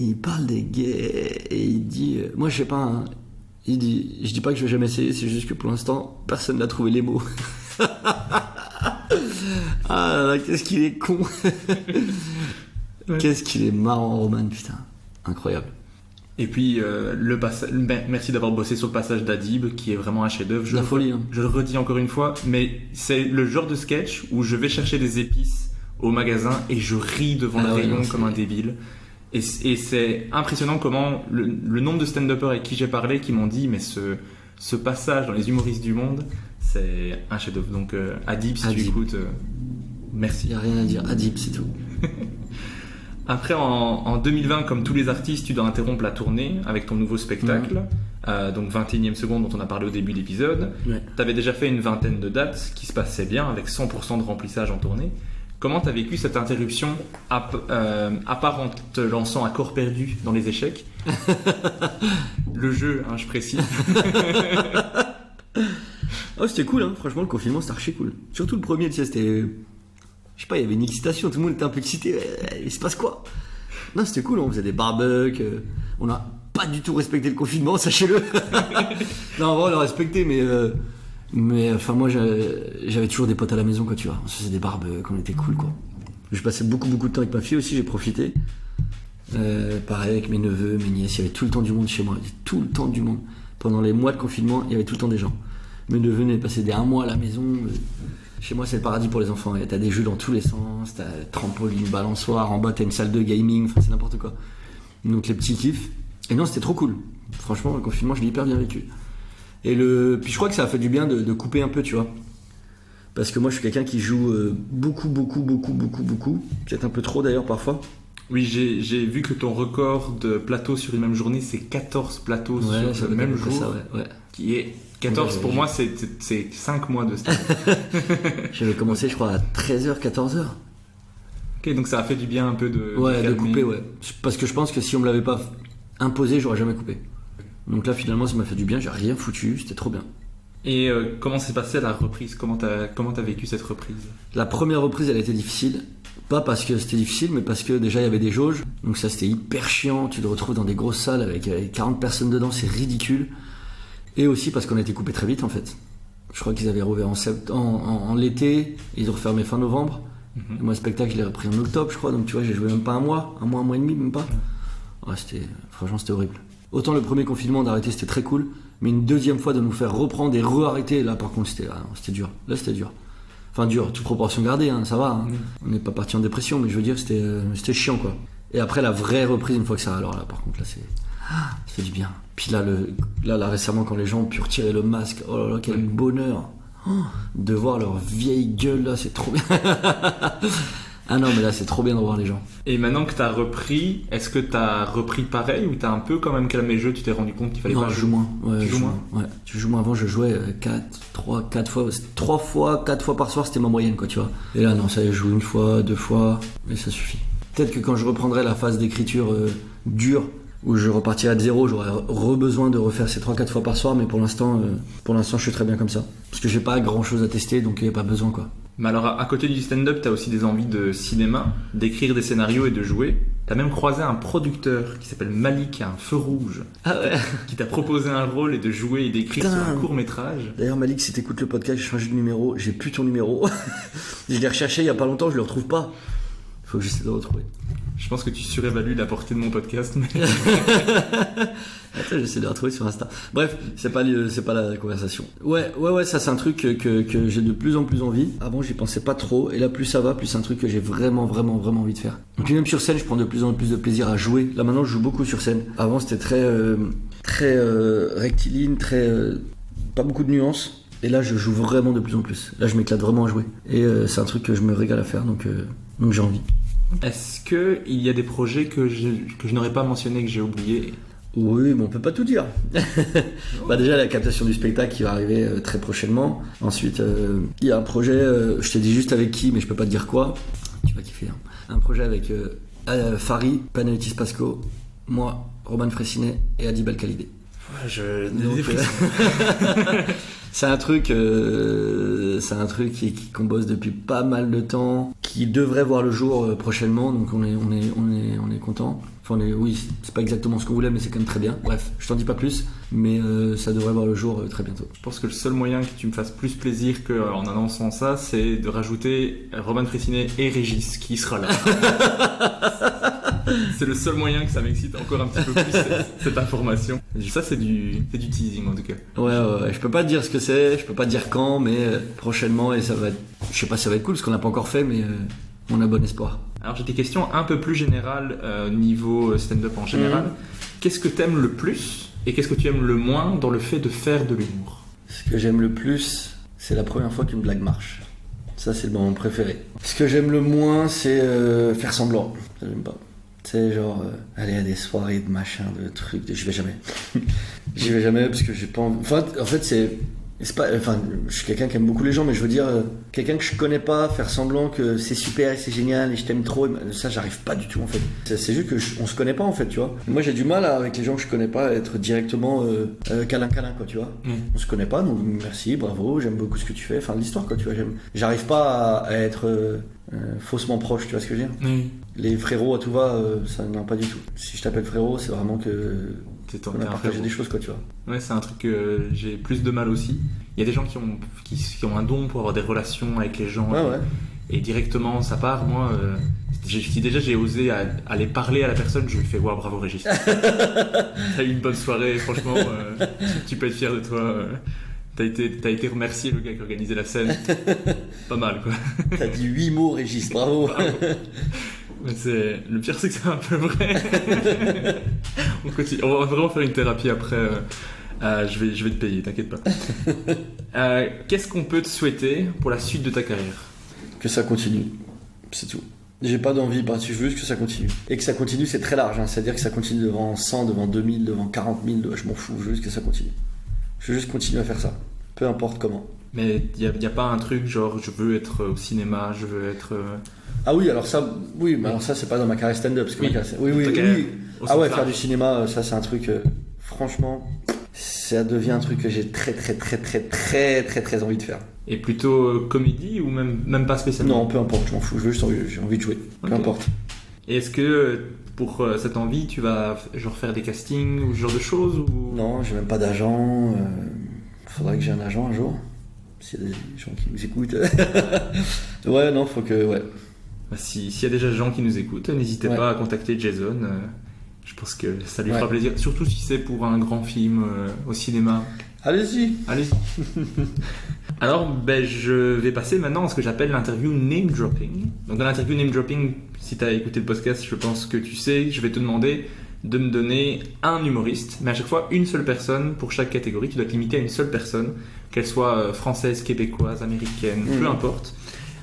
Il parle des gays et il dit, moi je sais pas, hein, je dis pas que je vais jamais essayer, c'est juste que pour l'instant personne n'a trouvé les mots. Ah là là, qu'est-ce qu'il est con. Qu'est-ce qu'il est marrant, Roman, putain, incroyable. Et puis merci d'avoir bossé sur le passage d'Adib, qui est vraiment un chef-d'œuvre. La folie. Hein. Je le redis encore une fois, mais c'est le genre de sketch où je vais chercher des épices au magasin et je ris devant le rayon comme un débile. Et c'est impressionnant comment le nombre de stand-uppers avec qui j'ai parlé qui m'ont dit mais ce passage dans les humoristes du monde, c'est un chef-d'œuvre. Donc Adib, si tu écoutes, merci. Il n'y a rien à dire, Adib, c'est tout. Après, en 2020, comme tous les artistes, tu dois interrompre la tournée avec ton nouveau spectacle, donc 21e seconde dont on a parlé au début de l'épisode. Ouais. Tu avais déjà fait une vingtaine de dates qui se passaient bien, avec 100% de remplissage en tournée. Comment tu as vécu cette interruption, à part en te lançant à corps perdu dans les échecs? Le jeu, je précise. Oh, c'était cool, hein. Franchement, le confinement, c'était archi cool. Surtout le premier, tu sais, c'était... Je sais pas, il y avait une excitation, tout le monde était un peu excité. Il se passe quoi? Non, c'était cool, on faisait des barbecues. On n'a pas du tout respecté le confinement, sachez-le. Non, en vrai, on l'a respecté, mais enfin, moi, j'avais toujours des potes à la maison, quoi, tu vois. On se faisait des barbecues, on était cool, quoi. Je passais beaucoup de temps avec ma fille aussi, j'ai profité. Pareil avec mes neveux, mes nièces, il y avait tout le temps du monde chez moi. Il y avait tout le temps du monde. Pendant les mois de confinement, il y avait tout le temps des gens. Mes neveux venaient passer un mois à la maison. Chez moi, c'est le paradis pour les enfants. T'as des jeux dans tous les sens, t'as trampoline, balançoire, en bas t'as une salle de gaming, enfin c'est n'importe quoi. Donc les petits kiffs. Et non, c'était trop cool. Franchement, le confinement, je l'ai hyper bien vécu. Et puis je crois que ça a fait du bien de couper un peu, tu vois. Parce que moi, je suis quelqu'un qui joue beaucoup. Peut-être un peu trop d'ailleurs parfois. Oui, j'ai vu que ton record de plateaux sur une même journée, c'est 14 plateaux sur le même jour. Ça, ouais. Qui est 14 pour moi, c'est 5 mois de stage. J'avais commencé, je crois, à 13h, 14h. Ok, donc ça a fait du bien un peu de couper, ouais. Parce que je pense que si on me l'avait pas imposé, j'aurais jamais coupé. Donc là, finalement, ça m'a fait du bien, j'ai rien foutu, c'était trop bien. Et comment s'est passée la reprise? Comment t'as vécu cette reprise? La première reprise, elle a été difficile. Pas parce que c'était difficile, mais parce que déjà il y avait des jauges. Donc ça, c'était hyper chiant. Tu te retrouves dans des grosses salles avec 40 personnes dedans, c'est ridicule. Et aussi parce qu'on a été coupé très vite en fait. Je crois qu'ils avaient rouvert en l'été, ils ont refermé fin novembre. Et moi, le spectacle, je l'ai repris en octobre, je crois. Donc tu vois, j'ai joué même pas un mois et demi, même pas. Ouais, franchement, c'était horrible. Autant le premier confinement d'arrêter, c'était très cool. Mais une deuxième fois de nous faire reprendre et re-arrêter, là par contre, c'était dur. Là, c'était dur. Enfin, dur, toute proportion gardée, ça va. On n'est pas parti en dépression, mais je veux dire, c'était chiant, quoi. Et après, la vraie reprise, une fois que ça... Alors là, par contre, là, ça fait du bien. Puis là, récemment, quand les gens ont pu retirer le masque, oh là là, quel bonheur. De voir leur vieille gueule, là, c'est trop bien. Ah non, mais là, c'est trop bien de voir les gens. Et maintenant que t'as repris, est-ce que t'as repris pareil ou t'as un peu quand même calmé le jeu, tu t'es rendu compte qu'il fallait pas jouer? Non, je joue moins. Ouais, tu joues moins? Ouais, je joue moins. Avant, je jouais 4 fois par soir, c'était ma moyenne, quoi, tu vois. Et là, non, ça y est, je joue 1 fois, 2 fois, et ça suffit. Peut-être que quand je reprendrai la phase d'écriture dure, où je repartirai de zéro, j'aurai besoin de refaire ces 3-4 fois par soir, mais pour l'instant, je suis très bien comme ça. Parce que j'ai pas grand chose à tester, donc il n'y a pas besoin, quoi. Mais alors, à côté du stand-up, t'as aussi des envies de cinéma, d'écrire des scénarios et de jouer. T'as même croisé un producteur qui s'appelle Malik, qui a un feu rouge, qui t'a proposé un rôle et de jouer et d'écrire sur un court-métrage. D'ailleurs, Malik, si t'écoutes le podcast, j'ai changé de numéro, j'ai plus ton numéro. Je l'ai recherché il y a pas longtemps, je le retrouve pas. Faut que j'essaie de le retrouver. Je pense que tu surévalues la portée de mon podcast, mais... Attends, j'essaie de le retrouver sur Insta. Bref, c'est pas la conversation. Ouais, ça c'est un truc que j'ai de plus en plus envie. Avant, j'y pensais pas trop, et là, plus ça va, plus c'est un truc que j'ai vraiment envie de faire. Et puis même sur scène, je prends de plus en plus de plaisir à jouer. Là, maintenant, je joue beaucoup sur scène. Avant, c'était très rectiligne, pas beaucoup de nuances. Et là, je joue vraiment de plus en plus. Là, je m'éclate vraiment à jouer. Et c'est un truc que je me régale à faire, donc j'ai envie. Est-ce qu'il y a des projets que je n'aurais pas mentionné, que j'ai oublié? Oui, mais on peut pas tout dire. Déjà, la captation du spectacle qui va arriver très prochainement. Ensuite, il y a un projet, je te dis juste avec qui, mais je peux pas te dire quoi. Tu vas kiffer. Hein. Un projet avec Farid, Panayotis Pasco, moi, Roman Fressinet et Adib Al-Khalidé. C'est un truc qu'on bosse depuis pas mal de temps, qui devrait voir le jour prochainement, donc on est content. Enfin, oui, c'est pas exactement ce qu'on voulait, mais c'est quand même très bien. Bref, je t'en dis pas plus, mais ça devrait voir le jour très bientôt. Je pense que le seul moyen que tu me fasses plus plaisir qu'en annonçant ça, c'est de rajouter Roman Fressinet et Régis, qui sera là. C'est le seul moyen que ça m'excite encore un petit peu plus, cette information. Ça, c'est du teasing en tout cas. Ouais, je peux pas te dire ce que c'est, je peux pas te dire quand, mais prochainement, et ça va être, je sais pas si ça va être cool, parce qu'on n'a pas encore fait, mais on a bon espoir. Alors j'ai des questions un peu plus générales niveau stand-up en général. Qu'est-ce que t'aimes le plus et qu'est-ce que tu aimes le moins dans le fait de faire de l'humour? Ce que j'aime le plus, c'est la première fois qu'une blague marche. Ça, c'est le moment préféré. Ce que j'aime le moins, c'est faire semblant. Ça, j'aime pas. C'est genre aller à des soirées de machin, de trucs, j'y vais jamais. J'y vais jamais parce que j'ai pas envie. Enfin, en fait, c'est pas, enfin, je suis quelqu'un qui aime beaucoup les gens, mais je veux dire, quelqu'un que je connais pas, faire semblant que c'est super et c'est génial et je t'aime trop, ça j'arrive pas du tout en fait. C'est juste que on se connaît pas en fait, tu vois. Et moi j'ai du mal avec les gens que je connais pas à être directement câlin quoi, tu vois. On se connaît pas, donc merci, bravo, j'aime beaucoup ce que tu fais, enfin l'histoire quoi, tu vois. J'arrive pas à être faussement proche, tu vois ce que je veux dire. Les frérots à tout va, ça non pas du tout. Si je t'appelle frérot, c'est vraiment que on a partagé des choses quoi, tu vois. Ouais, c'est un truc que j'ai plus de mal aussi. Il y a des gens qui ont un don pour avoir des relations avec les gens. Ouais. Et directement ça part. Moi, si déjà j'ai osé aller parler à la personne, je lui fais wow, bravo Régis. T'as eu une bonne soirée, franchement, tu peux être fier de toi. T'as été remercié, le gars qui organisait la scène. Pas mal quoi. T'as dit 8 mots Régis, bravo. Mais le pire c'est que c'est un peu vrai. On continue. On va vraiment faire une thérapie après. Je vais te payer, t'inquiète pas. Qu'est-ce qu'on peut te souhaiter pour la suite de ta carrière? Que ça continue, c'est tout. J'ai pas d'envie par-dessus, je veux juste que ça continue. Et que ça continue, c'est très large, hein. C'est-à-dire que ça continue devant 100, devant 2000, devant 40 000, je m'en fous, je veux juste que ça continue. Je veux juste continuer à faire ça, peu importe comment. Mais il y a pas un truc genre je veux être au cinéma, je veux être... Ah oui, alors ça, c'est pas dans ma carrière stand-up. Parce que oui. Ah ouais, faire du cinéma, ça c'est un truc, franchement, ça devient un truc que j'ai très envie de faire. Et plutôt comédie ou même pas spécialement? Non, peu importe, je m'en fous, j'ai envie de jouer, peu importe. Et est-ce que pour cette envie, tu vas genre faire des castings ou ce genre de choses ou... Non, j'ai même pas d'agent, faudrait que j'ai un agent un jour, s'il y a des gens qui nous écoutent. Ouais, non, faut que... Ouais. Bah, s'il y a déjà des gens qui nous écoutent, n'hésitez pas à contacter Jason. Je pense que ça lui fera plaisir, surtout si c'est pour un grand film au cinéma. Allez-y. Alors, je vais passer maintenant à ce que j'appelle l'interview name dropping. Donc, dans l'interview name dropping, si tu as écouté le podcast, je pense que tu sais, je vais te demander de me donner un humoriste, mais à chaque fois une seule personne pour chaque catégorie. Tu dois te limiter à une seule personne, qu'elle soit française, québécoise, américaine, peu importe,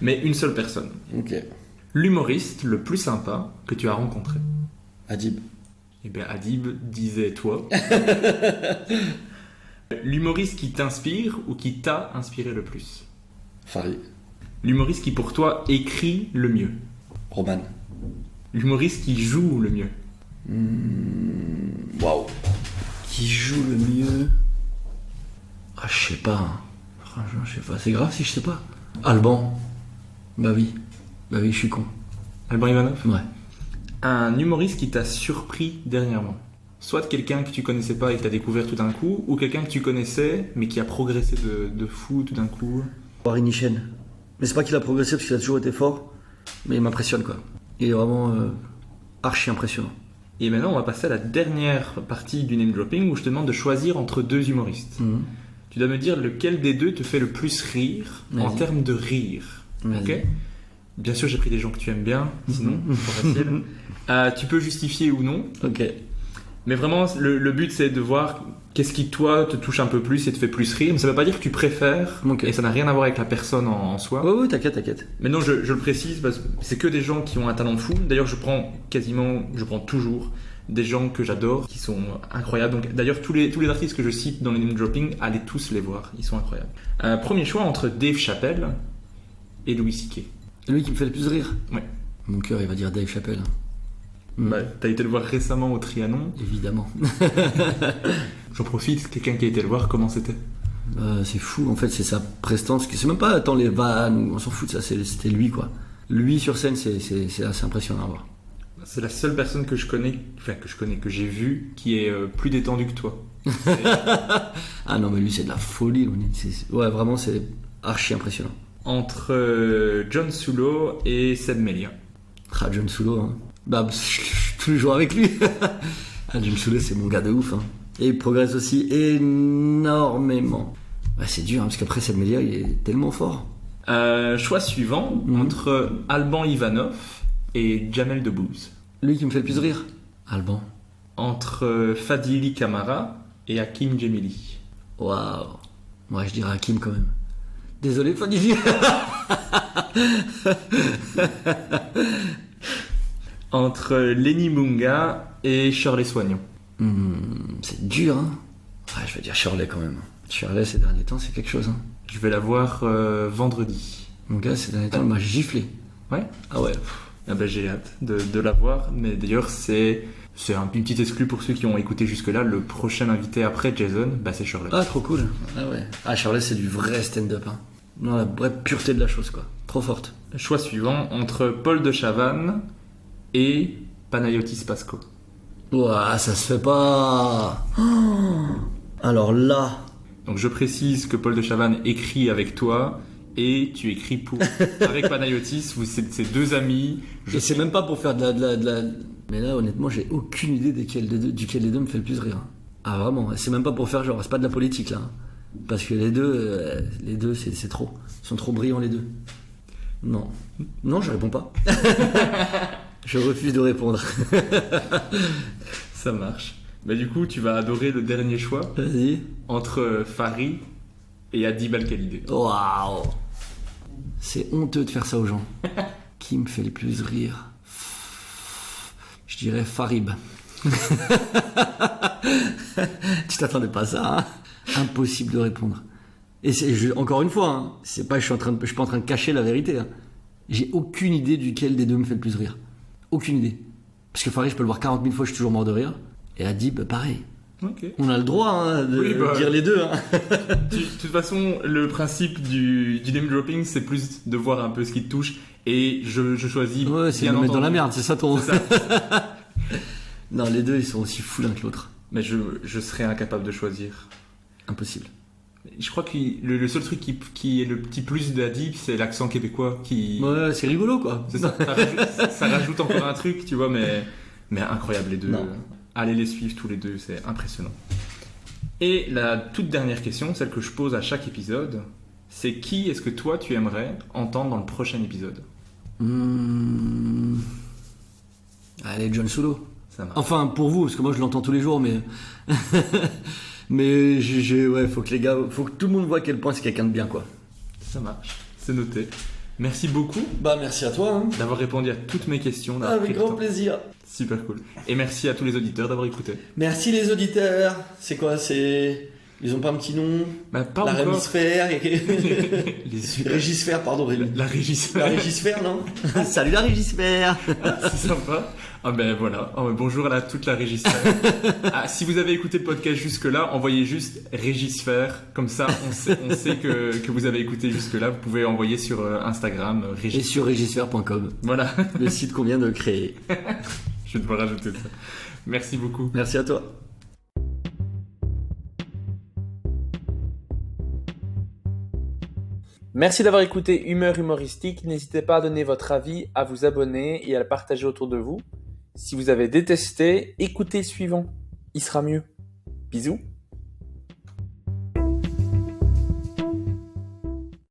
mais une seule personne. Ok. L'humoriste le plus sympa que tu as rencontré? Adib. Eh bien, Adib disait toi. L'humoriste qui t'inspire ou qui t'a inspiré le plus? Farid. L'humoriste qui pour toi écrit le mieux? Roman. L'humoriste qui joue le mieux? Waouh. Qui joue le mieux? Ah, je sais pas. Franchement, je sais pas. C'est grave si je sais pas. Alban. Bah oui, je suis con. Alban Ivanov? Ouais. Un humoriste qui t'a surpris dernièrement. Soit quelqu'un que tu connaissais pas et que t'as découvert tout d'un coup, ou quelqu'un que tu connaissais mais qui a progressé de fou tout d'un coup. Barry Nichen. Mais c'est pas qu'il a progressé parce qu'il a toujours été fort, mais il m'impressionne quoi. Il est vraiment archi impressionnant. Et maintenant, on va passer à la dernière partie du name dropping où je te demande de choisir entre deux humoristes. Tu dois me dire lequel des deux te fait le plus rire en termes de rire. Ok? Bien sûr, j'ai pris des gens que tu aimes bien, sinon, c'est facile. Tu peux justifier ou non. Ok. Mais vraiment, le but, c'est de voir qu'est-ce qui, toi, te touche un peu plus et te fait plus rire. Mais ça ne veut pas dire que tu préfères, et ça n'a rien à voir avec la personne en soi. Oui, t'inquiète. Mais non, je le précise, parce que c'est que des gens qui ont un talent fou. D'ailleurs, je prends toujours des gens que j'adore, qui sont incroyables. Donc, d'ailleurs, tous les artistes que je cite dans les name dropping, allez tous les voir, ils sont incroyables. Premier choix entre Dave Chappelle et Louis C.K. Lui qui me fait le plus rire. Ouais. Mon cœur, il va dire Dave Chappelle. Bah, t'as été le voir récemment au Trianon. Évidemment. J'en profite, quelqu'un qui a été le voir, comment c'était? C'est fou, en fait, c'est sa prestance. C'est même pas tant les vannes, on s'en fout de ça, c'était lui, quoi. Lui sur scène, c'est assez impressionnant à voir. C'est la seule personne que j'ai vue, qui est plus détendue que toi. Ah non, mais lui, c'est de la folie. Ouais, vraiment, c'est archi impressionnant. Entre John Sulo et Seb Melia. Ah, John Sulo, hein. Bah, je suis tous les jours avec lui. John Sulo, c'est mon gars de ouf, hein. Et il progresse aussi énormément. Ouais, c'est dur, hein, parce qu'après, Seb Melia, il est tellement fort. Choix suivant, entre Alban Ivanov et Jamel Debbouze. Lui qui me fait le plus rire. Alban. Entre Fadili Camara et Hakim Djemili. Waouh. Ouais, je dirais Hakim quand même. Désolé, Fadili. Entre Lenny Munga et Shirley Soignon. C'est dur, hein. Ouais, je vais dire Shirley quand même. Shirley, ces derniers temps, c'est quelque chose, hein. Je vais la voir vendredi. Mon gars, ces derniers temps, elle m'a giflé. Ouais. Ah ouais. Ah bah, j'ai hâte de la voir. Mais d'ailleurs, c'est une petite exclue pour ceux qui ont écouté jusque-là. Le prochain invité après Jason, bah, c'est Shirley. Ah, trop cool. Ah ouais. Ah, Shirley, c'est du vrai stand-up, hein. Non, la vraie pureté de la chose, quoi. Trop forte. Choix suivant, entre Paul de Chavannes et Panayotis Pasco. Ouah, ça se fait pas. Oh. Alors là. Donc je précise que Paul de Chavannes écrit avec toi et tu écris avec Panayotis. C'est deux amis. Et c'est même pas pour faire de la... Mais là, honnêtement, j'ai aucune idée duquel des deux me fait le plus rire. Ah vraiment, c'est même pas pour faire genre, c'est pas de la politique là. Parce que les deux, c'est trop. Ils sont trop brillants les deux. Non, je réponds pas. Je refuse de répondre. Ça marche. Bah du coup, tu vas adorer le dernier choix. Vas-y. Entre Fari et Adib Al-Khalidé. Waouh. C'est honteux de faire ça aux gens. Qui me fait le plus rire? Je dirais Farib. Tu t'attendais pas à ça, hein? Impossible de répondre. Et encore une fois, hein, c'est pas, je suis pas en train de cacher la vérité, hein. J'ai aucune idée duquel des deux me fait le plus rire. Aucune idée. Parce que Farid, je peux le voir 40 000 fois, je suis toujours mort de rire. Et Adib, pareil. Okay. On a le droit, hein, de dire les deux, hein. De toute façon, le principe du name dropping, c'est plus de voir un peu ce qui te touche. Et je choisis. Ouais, c'est de me mettre dans la merde, c'est ça ton. C'est ça. Non, les deux, ils sont aussi fous l'un que l'autre. Mais je serais incapable de choisir. Impossible. Je crois que le seul truc qui est le petit plus d'Adib, c'est l'accent québécois qui... Ouais, c'est rigolo, quoi. C'est ça. Ça rajoute encore un truc, tu vois, mais incroyable les deux. Non. Allez les suivre tous les deux, c'est impressionnant. Et la toute dernière question, celle que je pose à chaque épisode, c'est qui est-ce que toi tu aimerais entendre dans le prochain épisode? Allez, John Sulo. Ça marche. Enfin, pour vous, parce que moi je l'entends tous les jours, mais... Mais ouais, faut que tout le monde voit à quel point c'est quelqu'un de bien, quoi. Ça marche, c'est noté. Merci beaucoup. Bah merci à toi, hein. D'avoir répondu à toutes mes questions. Avec grand plaisir. Super cool. Et merci à tous les auditeurs d'avoir écouté. Merci les auditeurs. C'est quoi? C'est Ils ont pas un petit nom? Bah, pas La encore. Rémisphère. Les yeux. Régisphère, pardon, Rémi. La La régisphère. Régisphère, non? Salut la Régisphère. C'est sympa. Ah ben voilà. Ah, ben, bonjour à toute la régisphère. Ah, si vous avez écouté le podcast jusque-là, envoyez juste régisphère. Comme ça, on sait que vous avez écouté jusque-là. Vous pouvez envoyer sur Instagram Et régisphère. sur régisphère.com, Voilà. le site qu'on vient de créer. Je vais devoir rajouter ça. Merci beaucoup. Merci à toi. Merci d'avoir écouté Humeur Humoristique. N'hésitez pas à donner votre avis, à vous abonner et à le partager autour de vous. Si vous avez détesté, écoutez le suivant. Il sera mieux. Bisous.